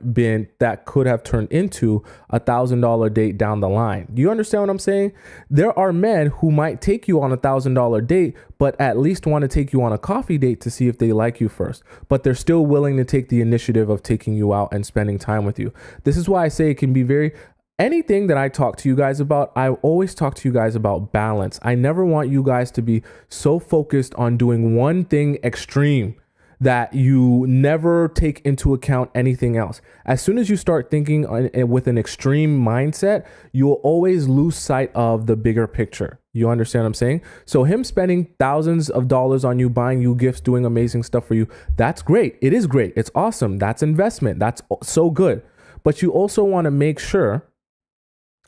turned into $1,000 date down the line. Do you understand what I'm saying? There are men who might take you on $1,000 date, but at least want to take you on a coffee date to see if they like you first. But they're still willing to take the initiative of taking you out and spending time with you. This is why I say it can be anything that I talk to you guys about, I always talk to you guys about balance. I never want you guys to be so focused on doing one thing extreme that you never take into account anything else. As soon as you start thinking with an extreme mindset, you'll always lose sight of the bigger picture. You understand what I'm saying? So him spending thousands of dollars on you, buying you gifts, doing amazing stuff for you, that's great. It is great. It's awesome. That's investment. That's so good. But you also want to make sure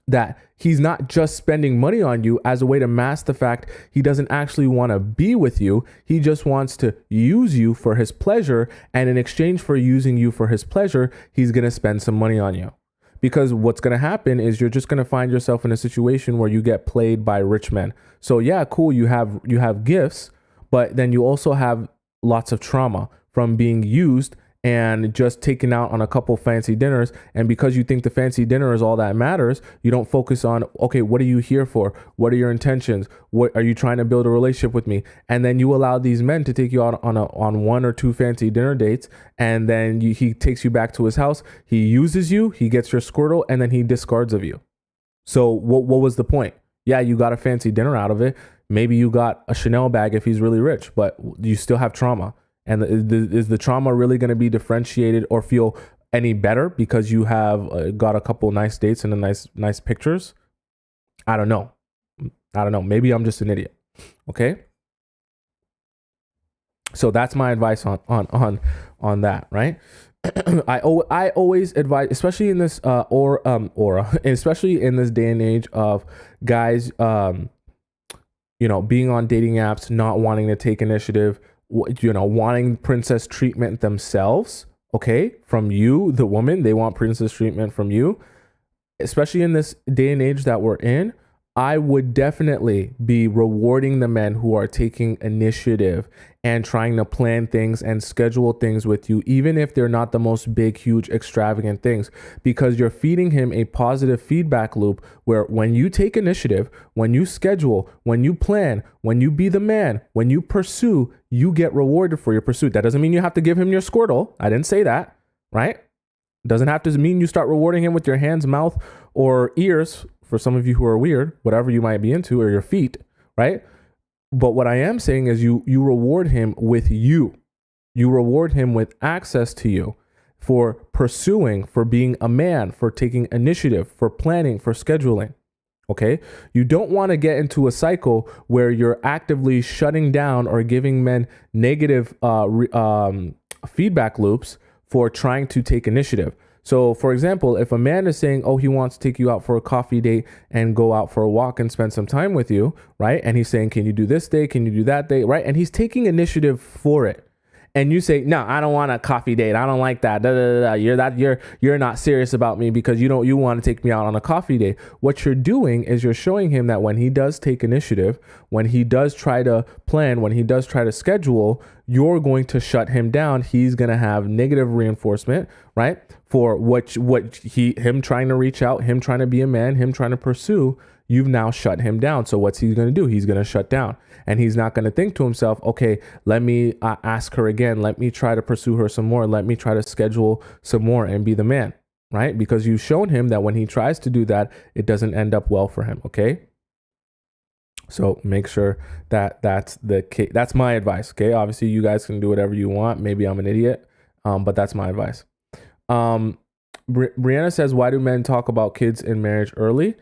that he's not just spending money on you as a way to mask the fact he doesn't actually want to be with you. He just wants to use you for his pleasure. And in exchange for using you for his pleasure, he's going to spend some money on you. Because what's going to happen is you're just going to find yourself in a situation where you get played by rich men. So yeah, cool. You have gifts, but then you also have lots of trauma from being used and just taken out on a couple fancy dinners. And because you think the fancy dinner is all that matters, you don't focus on, okay, what are you here for? What are your intentions? What are you trying to build a relationship with me? And then you allow these men to take you out on one or two fancy dinner dates. And then he takes you back to his house. He uses you, he gets your squirtle, and then he discards of you. So what was the point? Yeah, you got a fancy dinner out of it. Maybe you got a Chanel bag if he's really rich, but you still have trauma. And is the trauma really going to be differentiated or feel any better because you have got a couple nice dates and a nice pictures? I don't know. Maybe I'm just an idiot. Okay. So that's my advice on that, right? I always advise, especially in this especially in this day and age of guys, being on dating apps, not wanting to take initiative, wanting princess treatment themselves, okay, from you, the woman. They want princess treatment from you, especially in this day and age that we're in. I would definitely be rewarding the men who are taking initiative and trying to plan things and schedule things with you, even if they're not the most big, huge, extravagant things, because you're feeding him a positive feedback loop where when you take initiative, when you schedule, when you plan, when you be the man, when you pursue, you get rewarded for your pursuit. That doesn't mean you have to give him your Squirtle. I didn't say that, right? Doesn't have to mean you start rewarding him with your hands, mouth, or ears, for some of you who are weird, whatever you might be into, or your feet, right? But what I am saying is you reward him with you. You reward him with access to you for pursuing, for being a man, for taking initiative, for planning, for scheduling. Okay? You don't want to get into a cycle where you're actively shutting down or giving men negative feedback loops for trying to take initiative. So, for example, if a man is saying, oh, he wants to take you out for a coffee date and go out for a walk and spend some time with you, right? And he's saying, can you do this day? Can you do that day? Right? And he's taking initiative for it. And you say, no, I don't want a coffee date. I don't like that. You're not serious about me because you want to take me out on a coffee date. What you're doing is you're showing him that when he does take initiative, when he does try to plan, when he does try to schedule, you're going to shut him down. He's going to have negative reinforcement, right? For him trying to reach out, him trying to be a man, him trying to pursue. You've now shut him down. So what's he going to do? He's going to shut down. And he's not going to think to himself, okay, let me ask her again. Let me try to pursue her some more. Let me try to schedule some more and be the man, right? Because you've shown him that when he tries to do that, it doesn't end up well for him, okay? So make sure that that's the case. That's my advice, okay? Obviously, you guys can do whatever you want. Maybe I'm an idiot, but that's my advice. Brianna says, why do men talk about kids in marriage early?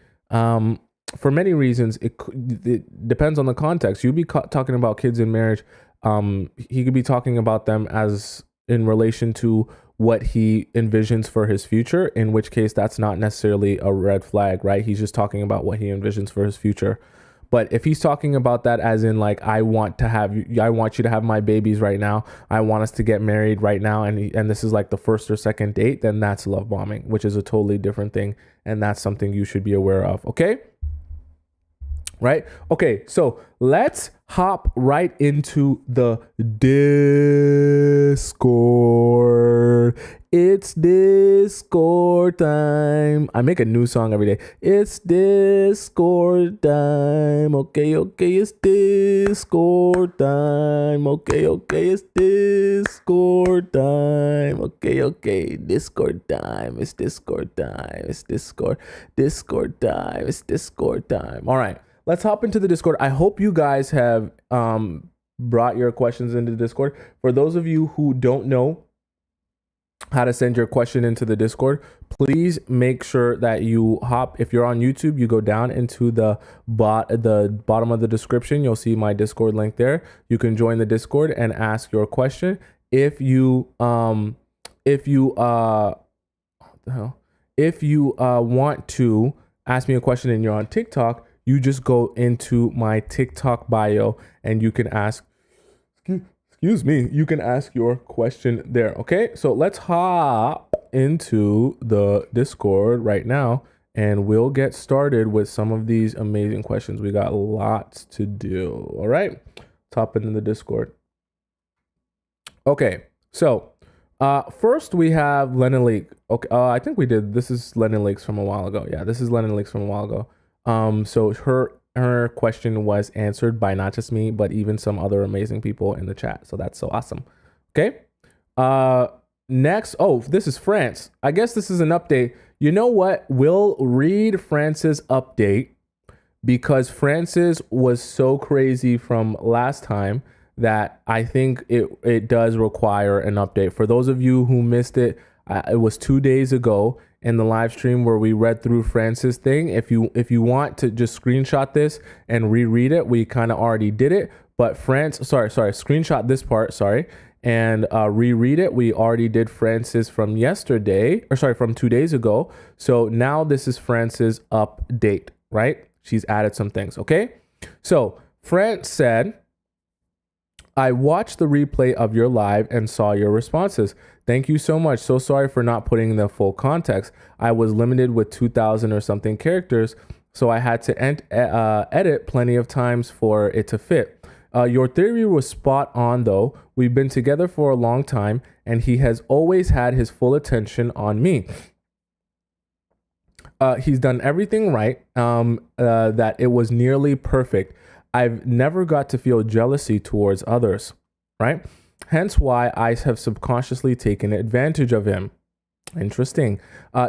For many reasons. It depends on the context. You'd be talking about kids in marriage. He could be talking about them as in relation to what he envisions for his future, in which case that's not necessarily a red flag, right? He's just talking about what he envisions for his future. But if he's talking about that as in like, I want you to have my babies right now, I want us to get married right now, and this is like the first or second date, then that's love bombing, which is a totally different thing. And that's something you should be aware of. Okay. Right. Okay. So let's hop right into the Discord. It's Discord time. I make a new song every day. It's Discord time. Okay, it's Discord time. Okay, it's Discord time. Okay, Discord time. It's Discord time. It's Discord time. It's Discord time. All right. Let's hop into the Discord. I hope you guys have brought your questions into the Discord. For those of you who don't know how to send your question into the Discord. Please make sure that you hop, if you're on YouTube, you go down into the bottom of the description. You'll see my Discord link there. You can join the Discord and ask your question. If you want to ask me a question and you're on TikTok, you just go into my TikTok bio and you can ask, you can ask your question there. Okay, so let's hop into the Discord right now and we'll get started with some of these amazing questions. We got lots to do. All right, let's hop into the Discord. Okay, so first we have Lennon Lake. Okay, I think we did. This is Lennon Lakes from a while ago. Yeah, this is Lennon Lakes from a while ago. So her question was answered by not just me, but even some other amazing people in the chat. So that's so awesome. Okay. Next, this is France. I guess this is an update. You know what? We'll read France's update because France's was so crazy from last time that I think it does require an update. For those of you who missed it, it was 2 days ago in the live stream where we read through France's thing. If you want to just screenshot this and reread it, we kind of already did it. But screenshot this part, and reread it. We already did France's from from 2 days ago. So now this is France's update, right? She's added some things, okay? So France said, I watched the replay of your live and saw your responses. Thank you so much. So sorry for not putting the full context. I was limited with 2,000 or something characters, so I had to edit plenty of times for it to fit. Your theory was spot on though. We've been together for a long time and he has always had his full attention on me. He's done everything right, that it was nearly perfect. I've never got to feel jealousy towards others, right? Hence why I have subconsciously taken advantage of him. Interesting.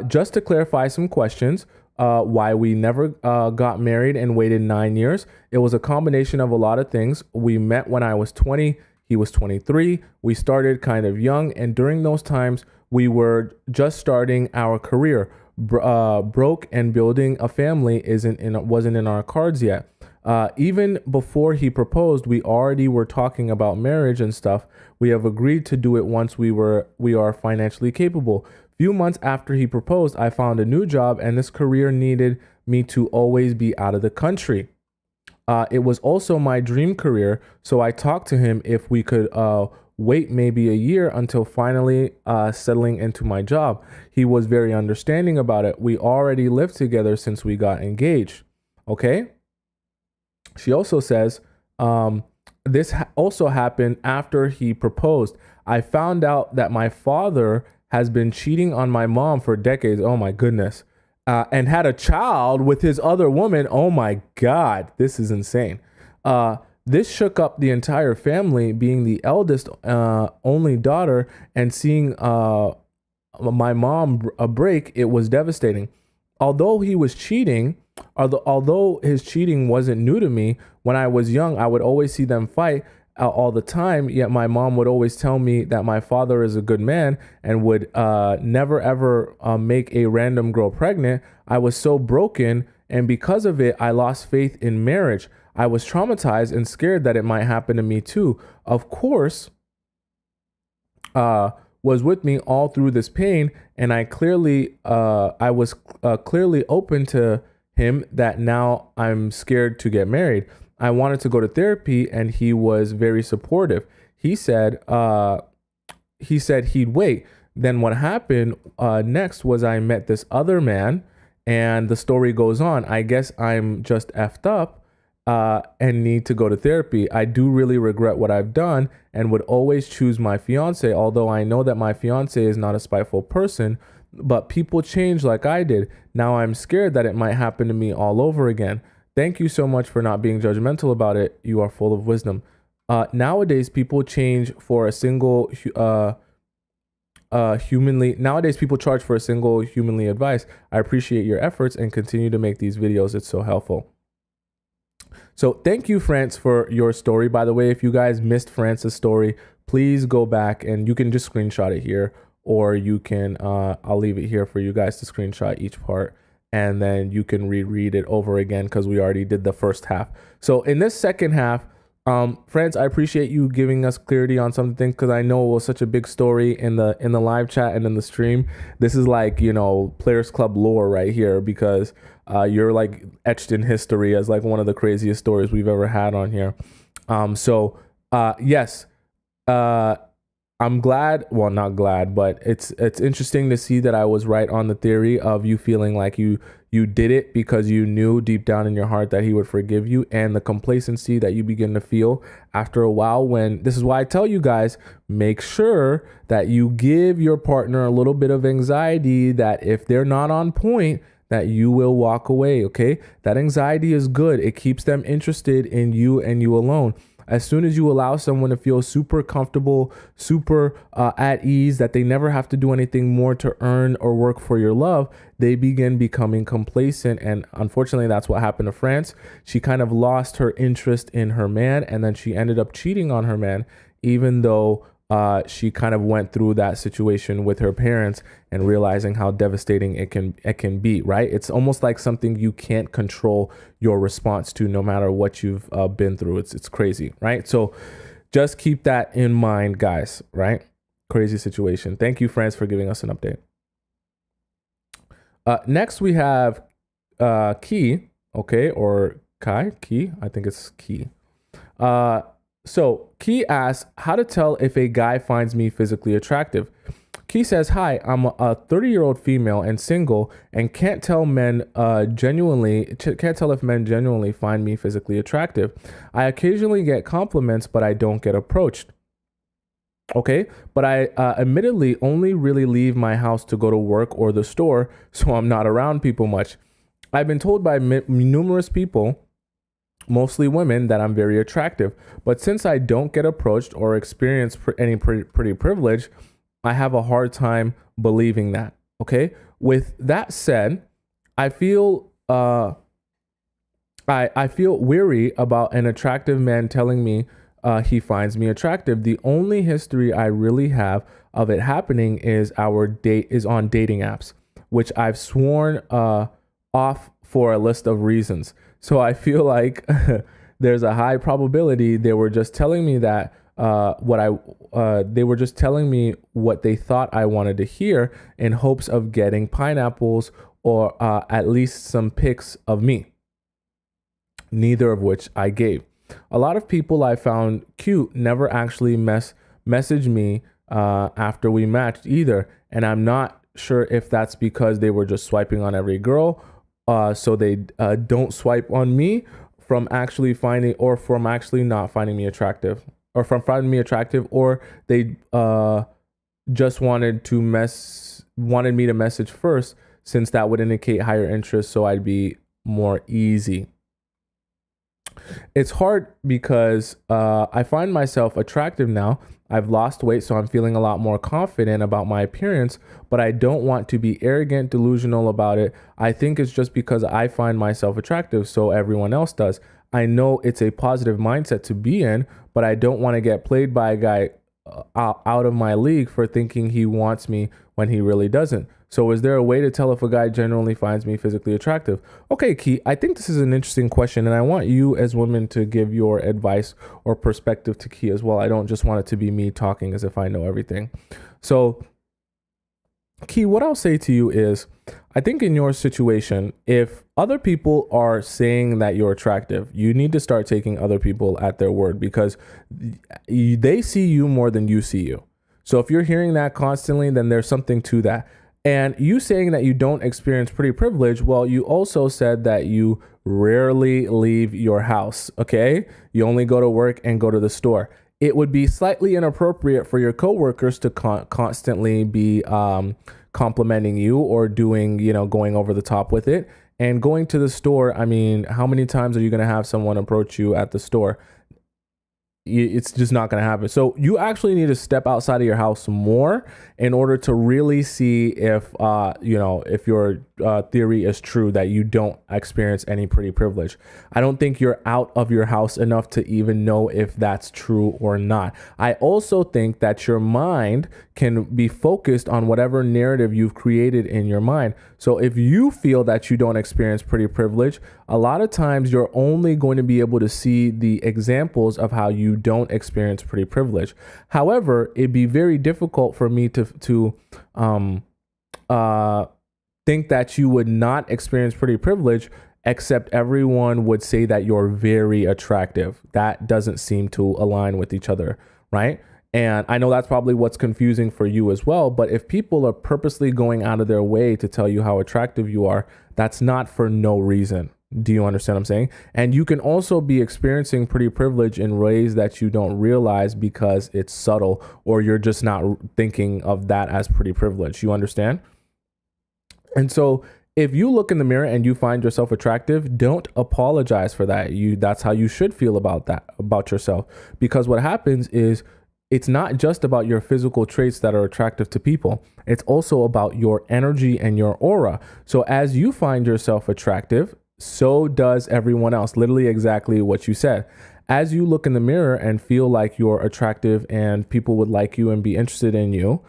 Just to clarify some questions, why we never got married and waited 9 years. It was a combination of a lot of things. We met when I was 20, he was 23. We started kind of young, and during those times, we were just starting our career. Broke and building a family wasn't in our cards yet. Even before he proposed, we already were talking about marriage and stuff. We have agreed to do it once we are financially capable. Few months after he proposed, I found a new job and this career needed me to always be out of the country. It was also my dream career, so I talked to him if we could wait maybe a year until finally settling into my job. He was very understanding about it. We already lived together since we got engaged. Okay? She also says, this also happened after he proposed. I found out that my father has been cheating on my mom for decades. Oh my goodness. And had a child with his other woman. Oh my God, this is insane. This shook up the entire family, being the eldest only daughter, and seeing my mom break, it was devastating. Although his cheating wasn't new to me, when I was young, I would always see them fight all the time. Yet my mom would always tell me that my father is a good man and would never ever make a random girl pregnant. I was so broken, and because of it, I lost faith in marriage. I was traumatized and scared that it might happen to me too. Of course, was with me all through this pain, and I was clearly open to him that now I'm scared to get married. I wanted to go to therapy, and he was very supportive. He said he'd wait. Then what happened next was I met this other man, and the story goes on. I guess I'm just effed up and need to go to therapy. I do really regret what I've done and would always choose my fiance, although I know that my fiance is not a spiteful person, but people change like I did. Now I'm scared that it might happen to me all over again. Thank you so much for not being judgmental about it. You are full of wisdom. Nowadays, people change for a single Nowadays, people charge for a single humanly advice. I appreciate your efforts and continue to make these videos. It's so helpful. So thank you, France, for your story. By the way, if you guys missed France's story, please go back and you can just screenshot it here, or you can, I'll leave it here for you guys to screenshot each part, and then you can reread it over again because we already did the first half. So in this second half, friends, I appreciate you giving us clarity on something, because I know it was such a big story in the live chat and in the stream. This is like, Players Club lore right here, because you're like etched in history as like one of the craziest stories we've ever had on here. Yes, I'm glad, well, not glad, but it's interesting to see that I was right on the theory of you feeling like you did it because you knew deep down in your heart that he would forgive you, and the complacency that you begin to feel after a while. When this is why I tell you guys, make sure that you give your partner a little bit of anxiety, that if they're not on point, that you will walk away. Okay, that anxiety is good. It keeps them interested in you and you alone. As soon as you allow someone to feel super comfortable, super at ease, that they never have to do anything more to earn or work for your love, they begin becoming complacent. And unfortunately, that's what happened to France. She kind of lost her interest in her man, and then she ended up cheating on her man, even though she kind of went through that situation with her parents and realizing how devastating it can be, right? It's almost like something you can't control your response to, no matter what you've been through. It's crazy, right? So just keep that in mind, guys, right? Crazy situation. Thank you, friends, for giving us an update. Next, we have Key, okay, or Kai, Key. I think it's Key. So Key asks how to tell if a guy finds me physically attractive. Key says, hi, I'm a 30-year-old female and single, and can't tell if men genuinely find me physically attractive. I occasionally get compliments, but I don't get approached. Okay, but I admittedly only really leave my house to go to work or the store, so I'm not around people much. I've been told by numerous people, mostly women, that I'm very attractive, but since I don't get approached or experience any pretty privilege, I have a hard time believing that. Okay, with that said, I feel I feel weary about an attractive man telling me he finds me attractive. The only history I really have of it happening is our date is on dating apps, which I've sworn off for a list of reasons. So I feel like there's a high probability they were just telling me that they were just telling me what they thought I wanted to hear, in hopes of getting pineapples or at least some pics of me, neither of which I gave. A lot of people I found cute never actually messaged me after we matched either, and I'm not sure if that's because they were just swiping on every girl, so they don't swipe on me, from actually not finding me attractive, or from finding me attractive, or they just wanted me to message first, since that would indicate higher interest, so I'd be more easy. It's hard because I find myself attractive now. I've lost weight, so I'm feeling a lot more confident about my appearance, but I don't want to be arrogant, delusional about it. I think it's just because I find myself attractive, so everyone else does. I know it's a positive mindset to be in, but I don't want to get played by a guy out of my league for thinking he wants me when he really doesn't. So is there a way to tell if a guy genuinely finds me physically attractive? Okay, Key, I think this is an interesting question, and I want you as women to give your advice or perspective to Key as well. I don't just want it to be me talking as if I know everything. So, Key, what I'll say to you is, I think in your situation, if other people are saying that you're attractive, you need to start taking other people at their word, because they see you more than you see you. So if you're hearing that constantly, then there's something to that. And you saying that you don't experience pretty privilege, well, you also said that you rarely leave your house, okay? You only go to work and go to the store. It would be slightly inappropriate for your coworkers to constantly be complimenting you or doing, going over the top with it. And going to the store, I mean, how many times are you going to have someone approach you at the store? it's just not going to happen. So you actually need to step outside of your house more in order to really see if if your theory is true that you don't experience any pretty privilege. I don't think you're out of your house enough to even know if that's true or not. I also think that your mind can be focused on whatever narrative you've created in your mind. So if you feel that you don't experience pretty privilege, a lot of times you're only going to be able to see the examples of how you don't experience pretty privilege. However, it'd be very difficult for me to think that you would not experience pretty privilege, except everyone would say that you're very attractive. That doesn't seem to align with each other, right? And I know that's probably what's confusing for you as well. But if people are purposely going out of their way to tell you how attractive you are, that's not for no reason. Do you understand what I'm saying? And you can also be experiencing pretty privilege in ways that you don't realize because it's subtle, or you're just not thinking of that as pretty privilege. You understand? And so if you look in the mirror and you find yourself attractive, don't apologize for that. That's how you should feel about yourself. Because what happens is, it's not just about your physical traits that are attractive to people. It's also about your energy and your aura. So as you find yourself attractive, so does everyone else. Literally exactly what you said. As you look in the mirror and feel like you're attractive and people would like you and be interested in you,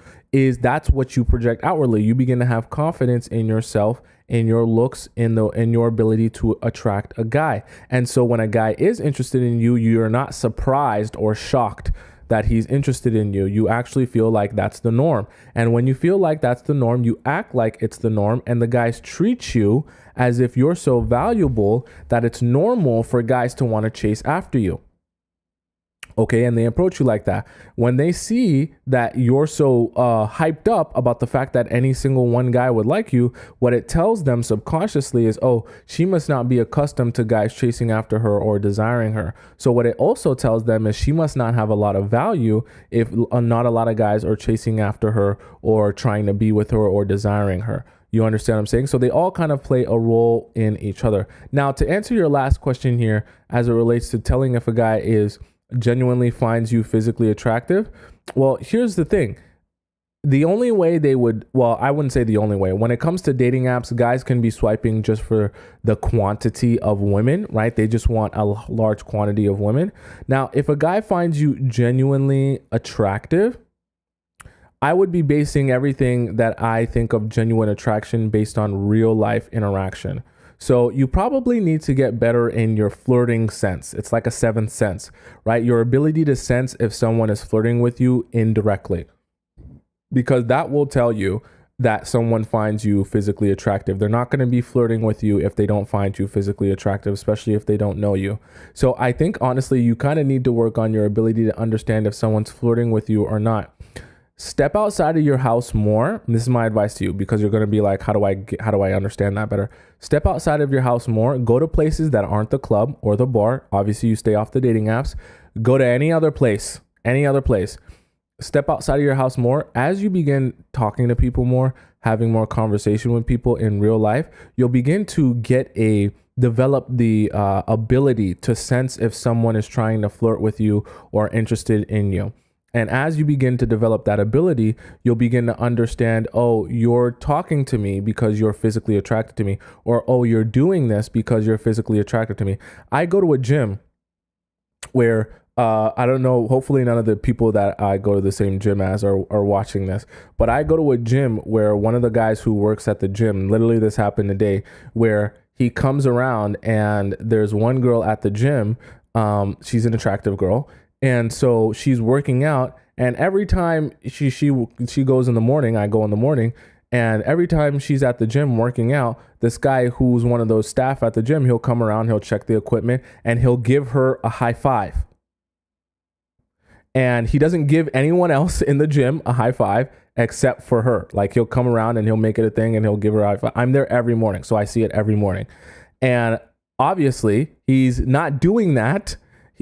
that's what you project outwardly. You begin to have confidence in yourself, in your looks, in your ability to attract a guy. And so when a guy is interested in you, you're not surprised or shocked that he's interested in you. You actually feel like that's the norm. And when you feel like that's the norm, you act like it's the norm, and the guys treat you as if you're so valuable that it's normal for guys to want to chase after you. Okay, and they approach you like that. When they see that you're so hyped up about the fact that any single one guy would like you, what it tells them subconsciously is, oh, she must not be accustomed to guys chasing after her or desiring her. So what it also tells them is she must not have a lot of value if not a lot of guys are chasing after her or trying to be with her or desiring her. You understand what I'm saying? So they all kind of play a role in each other. Now, to answer your last question here, as it relates to telling if a guy genuinely finds you physically attractive, well, here's the thing. The only way they would, well, I wouldn't say the only way. When it comes to dating apps, guys can be swiping just for the quantity of women, right? They just want a large quantity of women. Now, if a guy finds you genuinely attractive, I would be basing everything that I think of genuine attraction based on real life interaction. So you probably need to get better in your flirting sense. It's like a seventh sense, right? Your ability to sense if someone is flirting with you indirectly, because that will tell you that someone finds you physically attractive. They're not going to be flirting with you if they don't find you physically attractive, especially if they don't know you. So I think honestly, you kind of need to work on your ability to understand if someone's flirting with you or not. Step outside of your house more. And this is my advice to you, because you're going to be like, how do I understand that better? Step outside of your house more. Go to places that aren't the club or the bar. Obviously, you stay off the dating apps. Go to any other place. Step outside of your house more. As you begin talking to people more, having more conversation with people in real life, you'll begin to develop the ability to sense if someone is trying to flirt with you or interested in you. And as you begin to develop that ability, you'll begin to understand, oh, you're talking to me because you're physically attracted to me, or, oh, you're doing this because you're physically attracted to me. I go to a gym where, I don't know, hopefully none of the people that I go to the same gym as are watching this, but I go to a gym where one of the guys who works at the gym, literally this happened today, where he comes around and there's one girl at the gym. She's an attractive girl. And so she's working out, and every time she goes in the morning, I go in the morning, and every time she's at the gym working out, this guy who's one of those staff at the gym, he'll come around, he'll check the equipment, and he'll give her a high five. And he doesn't give anyone else in the gym a high five except for her. Like, he'll come around and he'll make it a thing and he'll give her a high five. I'm there every morning, so I see it every morning. And obviously, he's not doing that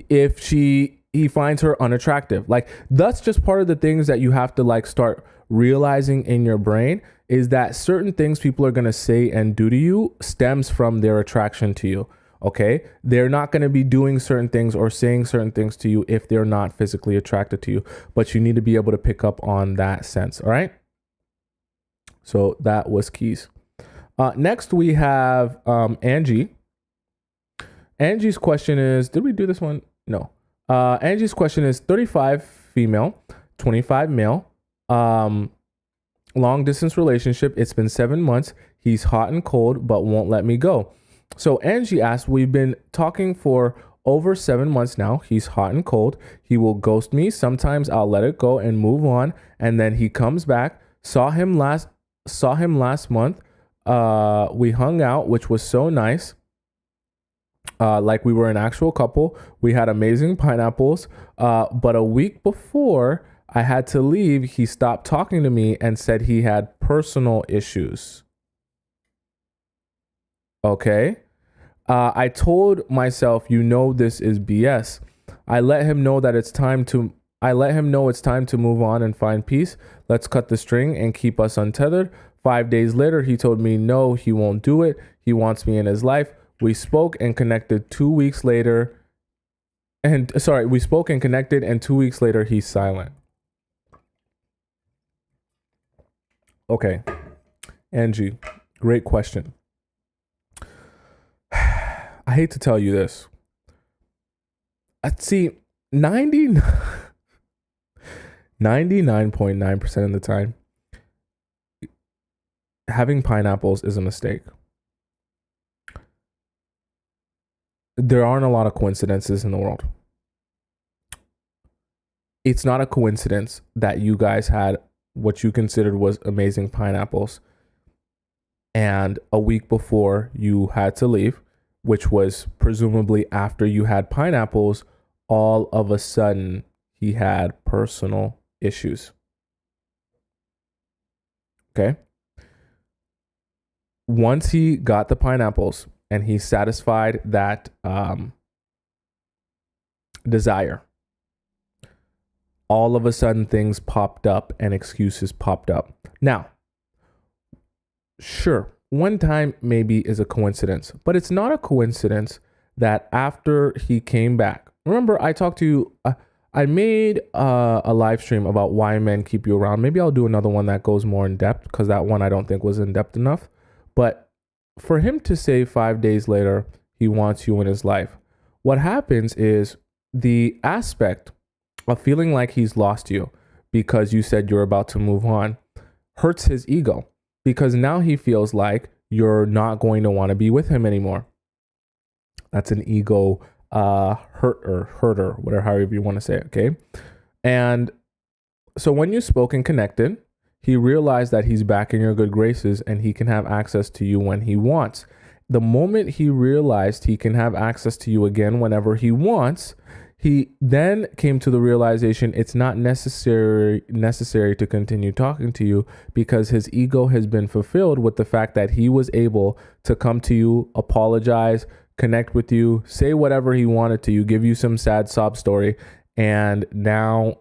if he finds her unattractive. Like, that's just part of the things that you have to start realizing in your brain, is that certain things people are going to say and do to you stems from their attraction to you. Okay. They're not going to be doing certain things or saying certain things to you if they're not physically attracted to you, but you need to be able to pick up on that sense. All right. So that was keys. Next we have Angie. Angie's question is, did we do this one? No. Angie's question is 35 female, 25 male, long distance relationship. It's been 7 months. He's hot and cold, but won't let me go. So Angie asked, we've been talking for over 7 months now. He's hot and cold. He will ghost me. Sometimes I'll let it go and move on. And then he comes back. Saw him last month. We hung out, which was so nice. Like we were an actual couple. We had amazing pineapples. But a week before I had to leave, he stopped talking to me and said he had personal issues. Okay. I told myself, this is BS. I let him know it's time to move on and find peace. Let's cut the string and keep us untethered. 5 days later, he told me, no, he won't do it. He wants me in his life. We spoke and connected 2 weeks later. And 2 weeks later, he's silent. Okay. Angie, great question. I hate to tell you this. See, 99.9% of the time, having pineapples is a mistake. There aren't a lot of coincidences in the world. It's not a coincidence that you guys had what you considered was amazing pineapples, and a week before you had to leave, which was presumably after you had pineapples, all of a sudden he had personal issues. Okay. Once he got the pineapples and he satisfied that desire, all of a sudden things popped up and excuses popped up. Now, sure, one time maybe is a coincidence, but it's not a coincidence that after he came back, remember I talked to you, I made a live stream about why men keep you around. Maybe I'll do another one that goes more in depth, because that one I don't think was in depth enough. But for him to say 5 days later, he wants you in his life, what happens is the aspect of feeling like he's lost you because you said you're about to move on hurts his ego, because now he feels like you're not going to want to be with him anymore. That's an ego hurter, whatever, however you want to say it, okay? And so when you spoke and connected, he realized that he's back in your good graces and he can have access to you when he wants. The moment he realized he can have access to you again whenever he wants, he then came to the realization it's not necessary to continue talking to you, because his ego has been fulfilled with the fact that he was able to come to you, apologize, connect with you, say whatever he wanted to you, give you some sad sob story, and now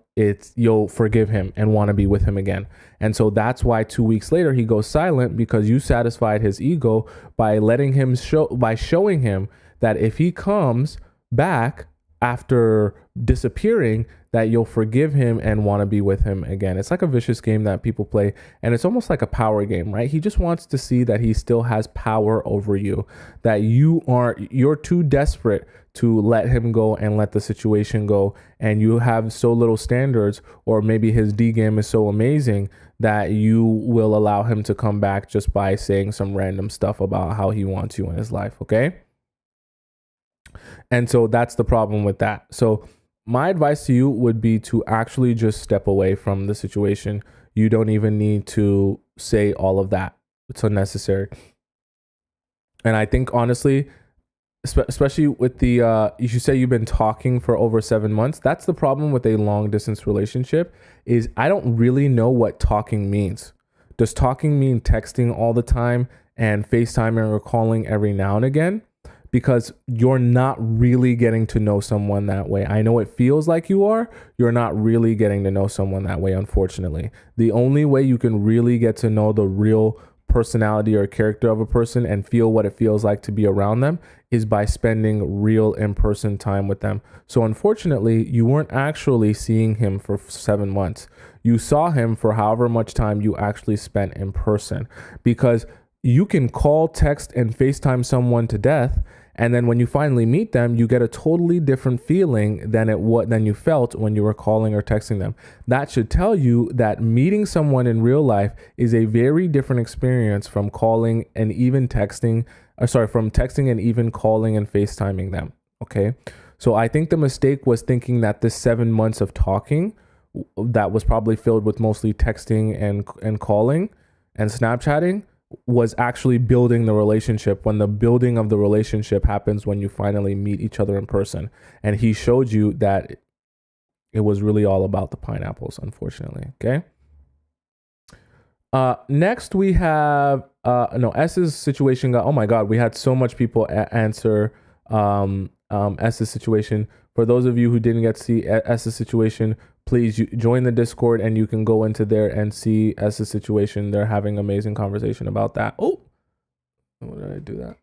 you'll forgive him and want to be with him again. And so that's why 2 weeks later he goes silent, because you satisfied his ego by showing him that if he comes back after disappearing, that you'll forgive him and want to be with him again. It's like a vicious game that people play, and it's almost like a power game, right? He just wants to see that he still has power over you, that you're too desperate to let him go and let the situation go, and you have so little standards, or maybe his D game is so amazing that you will allow him to come back just by saying some random stuff about how he wants you in his life, okay? And so that's the problem with that. So my advice to you would be to actually just step away from the situation. You don't even need to say all of that. It's unnecessary. And I think honestly, especially with you say you've been talking for over 7 months. That's the problem with a long distance relationship, is I don't really know what talking means. Does talking mean texting all the time and FaceTiming or calling every now and again? Because you're not really getting to know someone that way. I know it feels like you're not really getting to know someone that way, unfortunately. The only way you can really get to know the real personality or character of a person and feel what it feels like to be around them is by spending real in-person time with them. So unfortunately, you weren't actually seeing him for 7 months. You saw him for however much time you actually spent in person, because you can call, text, and FaceTime someone to death, and then when you finally meet them, you get a totally different feeling than you felt when you were calling or texting them. That should tell you that meeting someone in real life is a very different experience from calling and even texting, from texting and even calling and FaceTiming them. Okay. So I think the mistake was thinking that this 7 months of talking that was probably filled with mostly texting and calling and Snapchatting was actually building the relationship, when the building of the relationship happens when you finally meet each other in person. And he showed you that it was really all about the pineapples, unfortunately. Okay. Next we have S's situation got, oh my God, we had so much people answer S's situation. For those of you who didn't get to see S's situation, please join the Discord and you can go into there and see S's situation. They're having amazing conversation about that. Oh, what did I do that?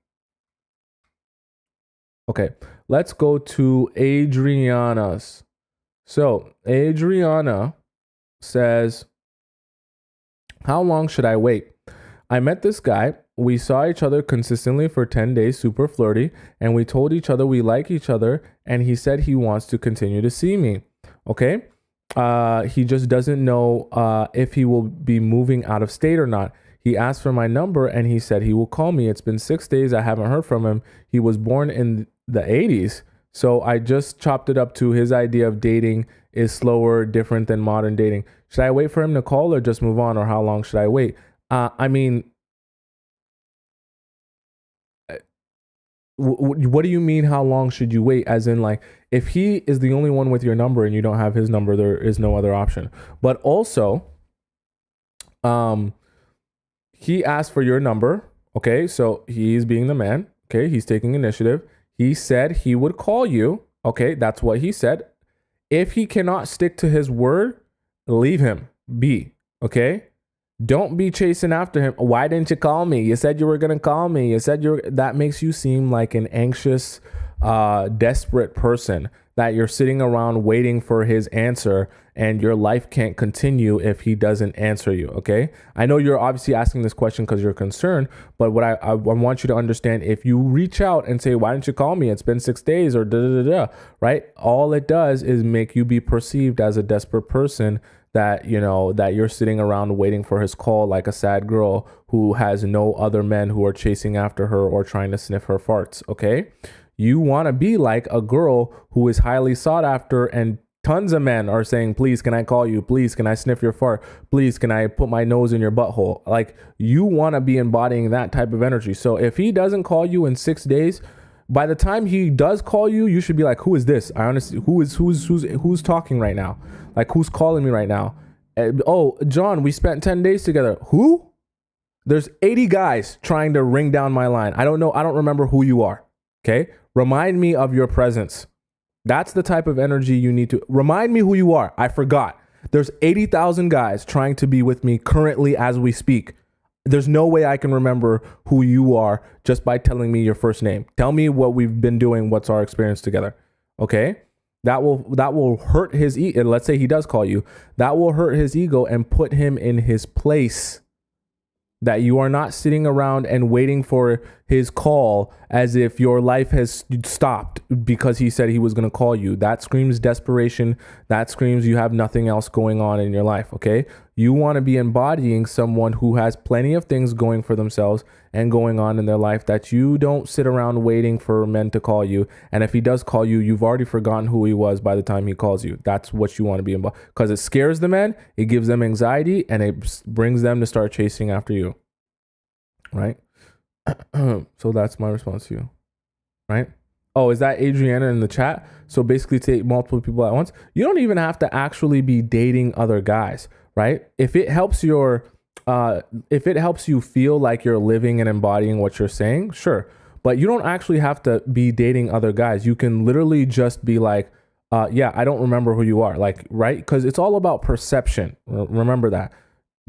Okay, let's go to Adriana's. So Adriana says, how long should I wait? I met this guy. We saw each other consistently for 10 days, super flirty, and we told each other we like each other, and he said he wants to continue to see me. Okay. He just doesn't know if he will be moving out of state or not. He asked for my number and he said he will call me. It's been 6 days. I haven't heard from him. He was born in the 80s. So I just chopped it up to his idea of dating is slower, different than modern dating. Should I wait for him to call or just move on, or how long should I wait? I mean, what do you mean, how long should you wait? As in, like, if he is the only one with your number and you don't have his number, there is no other option. But also, he asked for your number. Okay, so he's being the man. Okay, he's taking initiative. He said he would call you. Okay, that's what he said. If he cannot stick to his word, leave him be. Okay, don't be chasing after him. Why didn't you call me? You said you were going to call me. You said that makes you seem like an anxious, desperate person, that you're sitting around waiting for his answer and your life can't continue if he doesn't answer you. Okay. I know you're obviously asking this question because you're concerned, but what I want you to understand, if you reach out and say, why didn't you call me? It's been 6 days or right? All it does is make you be perceived as a desperate person, that that you're sitting around waiting for his call like a sad girl who has no other men who are chasing after her or trying to sniff her farts. Okay, you want to be like a girl who is highly sought after and tons of men are saying, please, can I call you? Please, can I sniff your fart? Please, can I put my nose in your butthole? Like, you want to be embodying that type of energy. So if he doesn't call you in 6 days, by the time he does call you, you should be like, who is this? I honestly, who's talking right now? Like, who's calling me right now? Oh, John, we spent 10 days together. Who? There's 80 guys trying to ring down my line. I don't know. I don't remember who you are. Okay. Remind me of your presence. That's the type of energy you need to remind me who you are. I forgot. There's 80,000 guys trying to be with me currently as we speak. There's no way I can remember who you are just by telling me your first name. Tell me what we've been doing. What's our experience together? Okay. That will hurt his ego. Let's say he does call you. That will hurt his ego and put him in his place. That you are not sitting around and waiting for his call as if your life has stopped because he said he was going to call you. That screams desperation. That screams you have nothing else going on in your life. Okay. You want to be embodying someone who has plenty of things going for themselves and going on in their life, that you don't sit around waiting for men to call you. And if he does call you, you've already forgotten who he was by the time he calls you. That's what you want to be embodying, because it scares the men, it gives them anxiety, and it brings them to start chasing after you. Right? So that's my response to you. Right? Oh, is that Adriana in the chat? So basically take multiple people at once. You don't even have to actually be dating other guys, right? If it helps you feel like you're living and embodying what you're saying, sure. But you don't actually have to be dating other guys. You can literally just be like, yeah, I don't remember who you are. Like, right? Because it's all about perception. Remember that,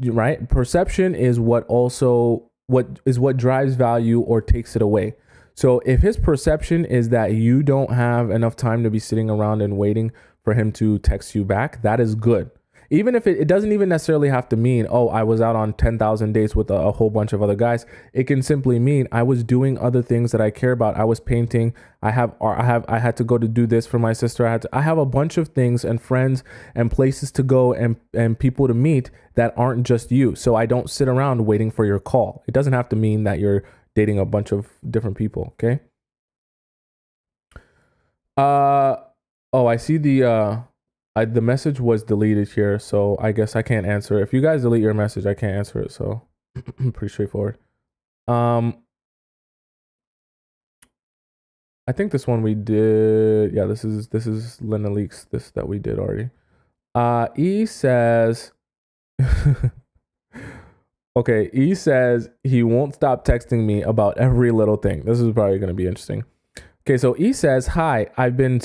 right? Perception is what also what drives value or takes it away. So if his perception is that you don't have enough time to be sitting around and waiting for him to text you back, that is good. Even if it doesn't even necessarily have to mean, oh, I was out on 10,000 dates with a whole bunch of other guys. It can simply mean I was doing other things that I care about. I was painting. I had to go to do this for my sister. I have a bunch of things and friends and places to go and people to meet that aren't just you. So I don't sit around waiting for your call. It doesn't have to mean that you're dating a bunch of different people. Okay. Oh, I see the message was deleted here, so I guess I can't answer it. If you guys delete your message, I can't answer it, so pretty straightforward. I think this one we did. Yeah, this is Lena Leaks, this that we did already. E says okay, E says he won't stop texting me about every little thing. This is probably gonna be interesting. Okay, so E says, hi, let me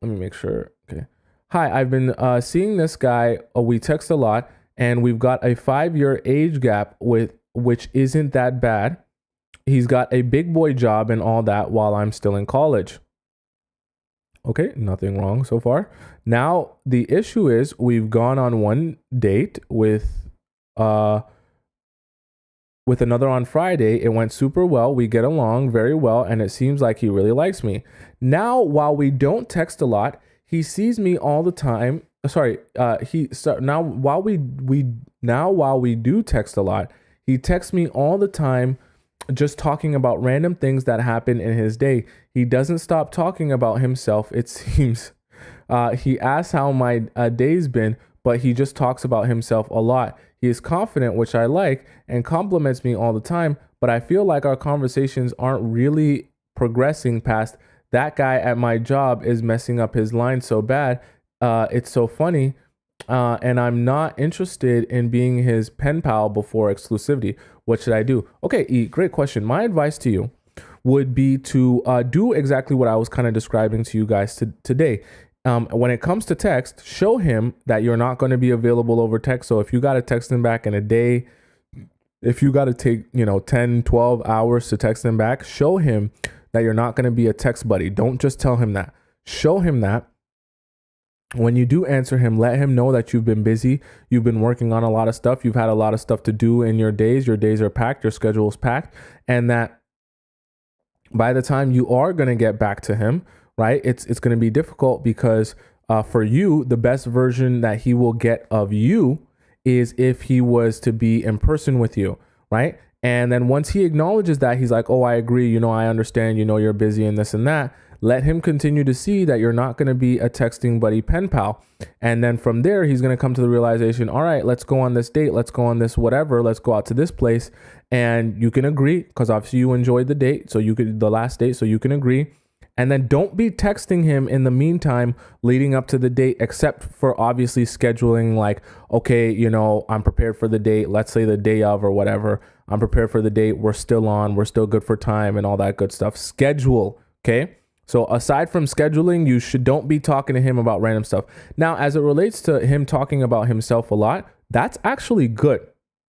make sure. Okay. Hi, I've been seeing this guy. We text a lot, and we've got a 5-year age gap which isn't that bad. He's got a big boy job and all that while I'm still in college. Okay, nothing wrong so far. Now, the issue is we've gone on one date with another on Friday. It went super well. We get along very well, and it seems like he really likes me. Now, while we don't text a lot, he sees me all the time. Now while we do text a lot, he texts me all the time, just talking about random things that happen in his day. He doesn't stop talking about himself, it seems. He asks how my day's been, but he just talks about himself a lot. He is confident, which I like, and compliments me all the time, but I feel like our conversations aren't really progressing past that guy at my job is messing up his line so bad. It's so funny. And I'm not interested in being his pen pal before exclusivity. What should I do? Okay, E, great question. My advice to you would be to do exactly what I was kind of describing to you guys today. When it comes to text, show him that you're not going to be available over text. So if you got to text him back in a day, if you got to take, 10, 12 hours to text him back, show him that you're not going to be a text buddy. Don't just tell him that. Show him that. When you do answer him, let him know that you've been busy. You've been working on a lot of stuff. You've had a lot of stuff to do in your days. Your days are packed. Your schedule is packed. And that by the time you are going to get back to him, right, it's going to be difficult because for you, the best version that he will get of you is if he was to be in person with you, right? And then once he acknowledges that, he's like, oh, I agree. I understand, you're busy and this and that. Let him continue to see that you're not going to be a texting buddy pen pal. And then from there, he's going to come to the realization, all right, let's go on this date. Let's go on this whatever. Let's go out to this place. And you can agree because obviously you enjoyed the date. So the last date. So you can agree. And then don't be texting him in the meantime leading up to the date, except for obviously scheduling like, okay, I'm prepared for the date. Let's say the day of or whatever. I'm prepared for the date. We're still on. We're still good for time and all that good stuff. Schedule. Okay. So aside from scheduling, don't be talking to him about random stuff. Now, as it relates to him talking about himself a lot, that's actually good.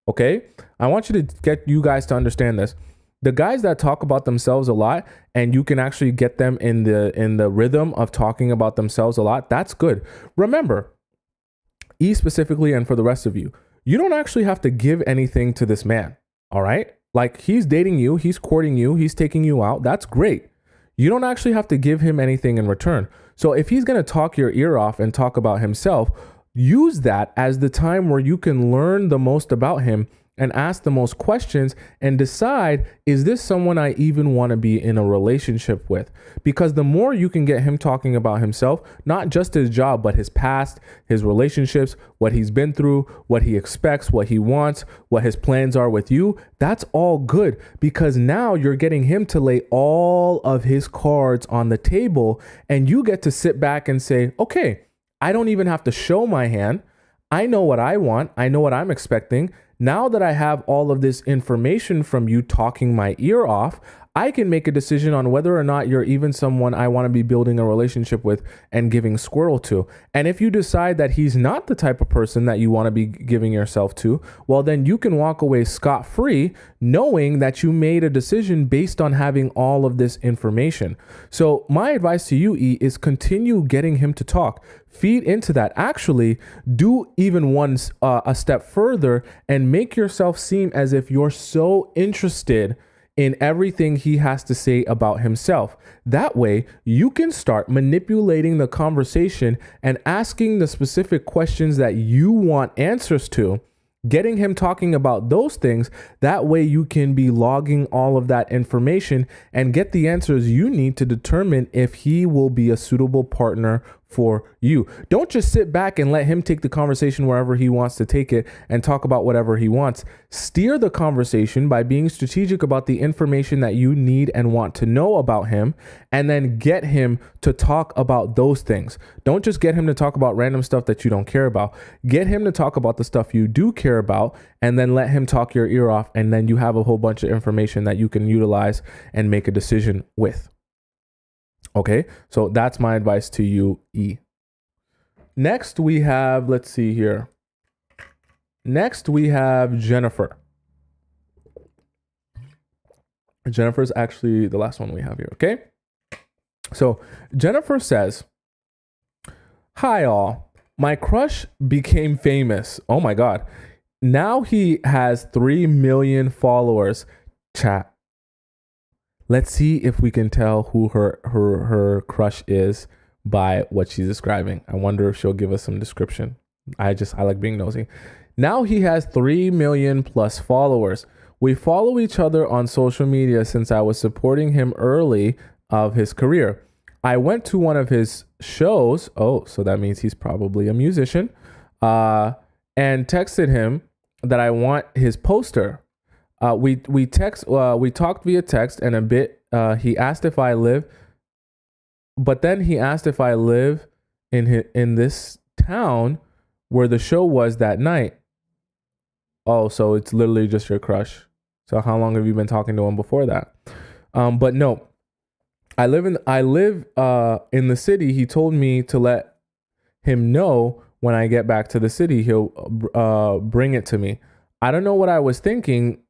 Okay. I want you to get you guys to understand this. The guys that talk about themselves a lot and you can actually get them in the rhythm of talking about themselves a lot, that's good. Remember, E specifically, and for the rest of you, you don't actually have to give anything to this man. All right. Like he's dating you, he's courting you, he's taking you out. That's great. You don't actually have to give him anything in return. So if he's going to talk your ear off and talk about himself, use that as the time where you can learn the most about him and ask the most questions and decide, is this someone I even want to be in a relationship with? Because the more you can get him talking about himself, not just his job, but his past, his relationships, what he's been through, what he expects, what he wants, what his plans are with you, that's all good because now you're getting him to lay all of his cards on the table and you get to sit back and say, okay, I don't even have to show my hand. I know what I want. I know what I'm expecting. Now that I have all of this information from you talking my ear off, I can make a decision on whether or not you're even someone I want to be building a relationship with and giving squirrel to. And if you decide that he's not the type of person that you want to be giving yourself to, well, then you can walk away scot-free knowing that you made a decision based on having all of this information. So my advice to you, E, is continue getting him to talk. Feed into that. Actually, do even a step further and make yourself seem as if you're so interested in everything he has to say about himself. That way, you can start manipulating the conversation and asking the specific questions that you want answers to, getting him talking about those things. That way you can be logging all of that information and get the answers you need to determine if he will be a suitable partner for you. Don't just sit back and let him take the conversation wherever he wants to take it and talk about whatever he wants. Steer the conversation by being strategic about the information that you need and want to know about him, and then get him to talk about those things. Don't just get him to talk about random stuff that you don't care about. Get him to talk about the stuff you do care about, and then let him talk your ear off, and then you have a whole bunch of information that you can utilize and make a decision with. Okay, so that's my advice to you, E. Next we have, let's see here. Next we have Jennifer. Jennifer's actually the last one we have here, okay? So Jennifer says, "Hi all, my crush became famous. Oh my God. Now he has 3 million followers. Chat. Let's see if we can tell who her crush is by what she's describing. I wonder if she'll give us some description. I like being nosy. Now he has 3 million plus followers. We follow each other on social media since I was supporting him early of his career. I went to one of his shows. Oh, so that means he's probably a musician. And texted him that I want his poster. We talked via text and a bit. He asked if I live, but then he asked if I live in this town where the show was that night. Oh, so it's literally just your crush. So how long have you been talking to him before that? But no, I live in the city. He told me to let him know when I get back to the city, he'll bring it to me. I don't know what I was thinking,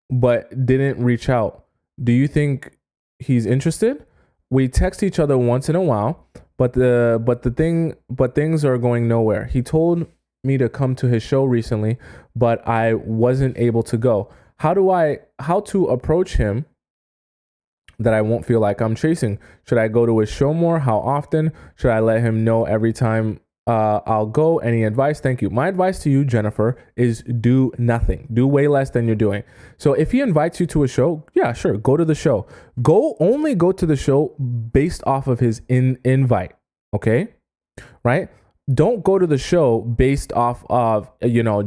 but didn't reach out. Do you think he's interested? We text each other once in a while, but things are going nowhere. He told me to come to his show recently, but I wasn't able to go. How to approach him that I won't feel like I'm chasing? Should I go to his show more? How often? Should I let him know every time I'll go? Any advice? Thank you. My advice to you, Jennifer, is do nothing. Do way less than you're doing. So if he invites you to a show, yeah, sure, go to the show. Only go to the show based off of his invite. Okay, right? Don't go to the show based off of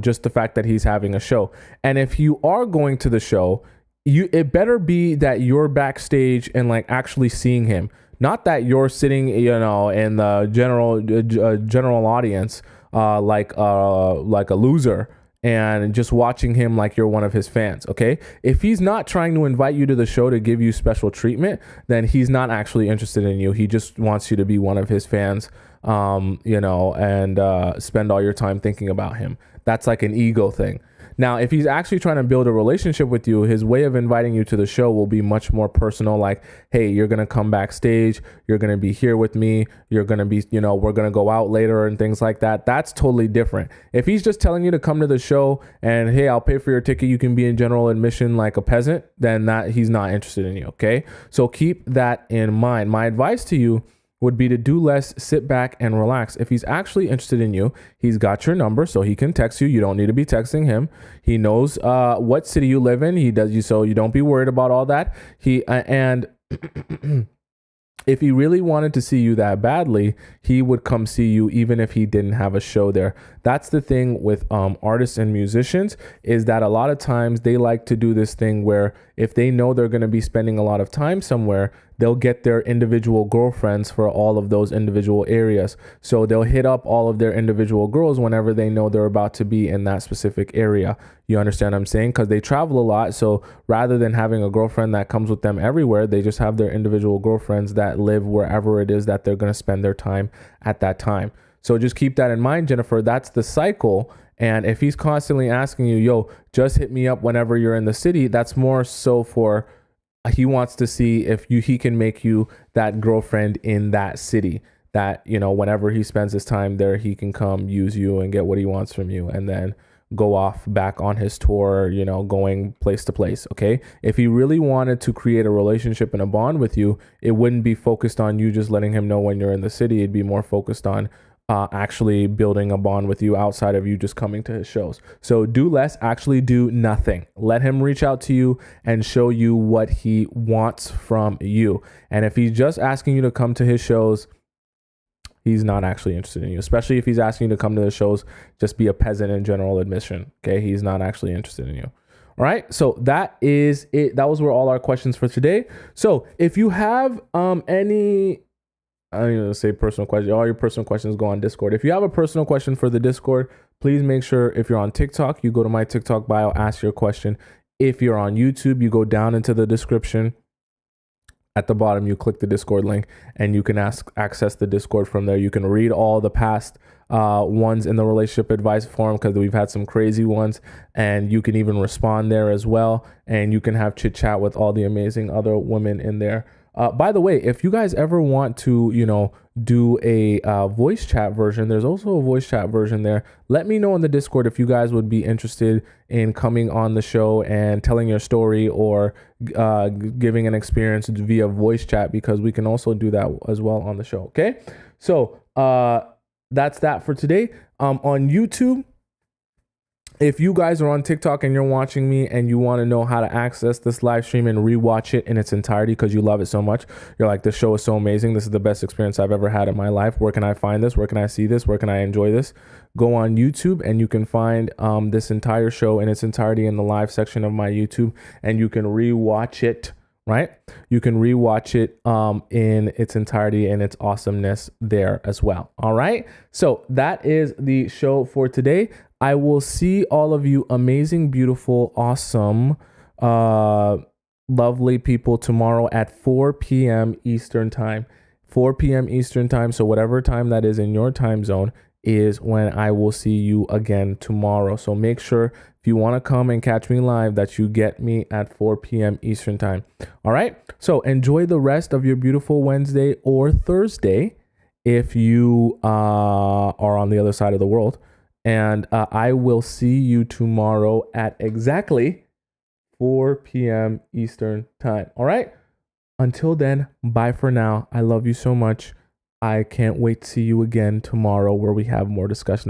just the fact that he's having a show. And if you are going to the show, it better be that you're backstage and like actually seeing him. Not that you're sitting, in the general audience, like a loser and just watching him like you're one of his fans. Okay. If he's not trying to invite you to the show to give you special treatment, then he's not actually interested in you. He just wants you to be one of his fans, and spend all your time thinking about him. That's like an ego thing. Now, if he's actually trying to build a relationship with you, his way of inviting you to the show will be much more personal. Like, hey, you're going to come backstage. You're going to be here with me. You're going to be, we're going to go out later and things like that. That's totally different. If he's just telling you to come to the show and, hey, I'll pay for your ticket, you can be in general admission like a peasant, then he's not interested in you. Okay. So keep that in mind. My advice to you would be to do less, sit back and relax. If he's actually interested in you, he's got your number so he can text you. You don't need to be texting him. He knows what city you live in. He does you, so you don't be worried about all that. And If he really wanted to see you that badly, he would come see you even if he didn't have a show there. That's the thing with artists and musicians, is that a lot of times they like to do this thing where if they know they're going to be spending a lot of time somewhere, they'll get their individual girlfriends for all of those individual areas. So they'll hit up all of their individual girls whenever they know they're about to be in that specific area. You understand what I'm saying? Because they travel a lot. So rather than having a girlfriend that comes with them everywhere, they just have their individual girlfriends that live wherever it is that they're going to spend their time at that time. So just keep that in mind, Jennifer. That's the cycle. And if he's constantly asking you, yo, just hit me up whenever you're in the city, that's more so for he wants to see if he can make you that girlfriend in that city, that, you know, whenever he spends his time there, he can come use you and get what he wants from you and then go off back on his tour, you know, going place to place. Okay. If he really wanted to create a relationship and a bond with you, it wouldn't be focused on you just letting him know when you're in the city. It'd be more focused on actually building a bond with you outside of you just coming to his shows. So do less, actually do nothing. Let him reach out to you and show you what he wants from you. And if he's just asking you to come to his shows, he's not actually interested in you, especially if he's asking you to come to the shows, just be a peasant in general admission. Okay. He's not actually interested in you. All right. So that is it. That was where all our questions for today. So if you have any, I don't even say personal question. All your personal questions go on Discord. If you have a personal question for the Discord, please make sure if you're on TikTok, you go to my TikTok bio, ask your question. If you're on YouTube, you go down into the description. At the bottom, you click the Discord link and you can access the Discord from there. You can read all the past ones in the relationship advice forum because we've had some crazy ones, and you can even respond there as well. And you can have chit chat with all the amazing other women in there. By the way, if you guys ever want to, you know, do a voice chat version, there's also a voice chat version there. Let me know in the Discord if you guys would be interested in coming on the show and telling your story or giving an experience via voice chat, because we can also do that as well on the show. Okay. So that's that for today. On YouTube, if you guys are on TikTok and you're watching me and you want to know how to access this live stream and rewatch it in its entirety because you love it so much, you're like, this show is so amazing. This is the best experience I've ever had in my life. Where can I find this? Where can I see this? Where can I enjoy this? Go on YouTube and you can find this entire show in its entirety in the live section of my YouTube, and you can rewatch it. Right? You can rewatch it in its entirety and its awesomeness there as well. All right. So that is the show for today. I will see all of you amazing, beautiful, awesome, lovely people tomorrow at 4 p.m. Eastern time. 4 p.m. Eastern time. So whatever time that is in your time zone is when I will see you again tomorrow. So make sure if you want to come and catch me live that you get me at 4 p.m. Eastern time. All right. So enjoy the rest of your beautiful Wednesday or Thursday if you are on the other side of the world. And I will see you tomorrow at exactly 4 p.m. Eastern time. All right. Until then, bye for now. I love you so much. I can't wait to see you again tomorrow where we have more discussion.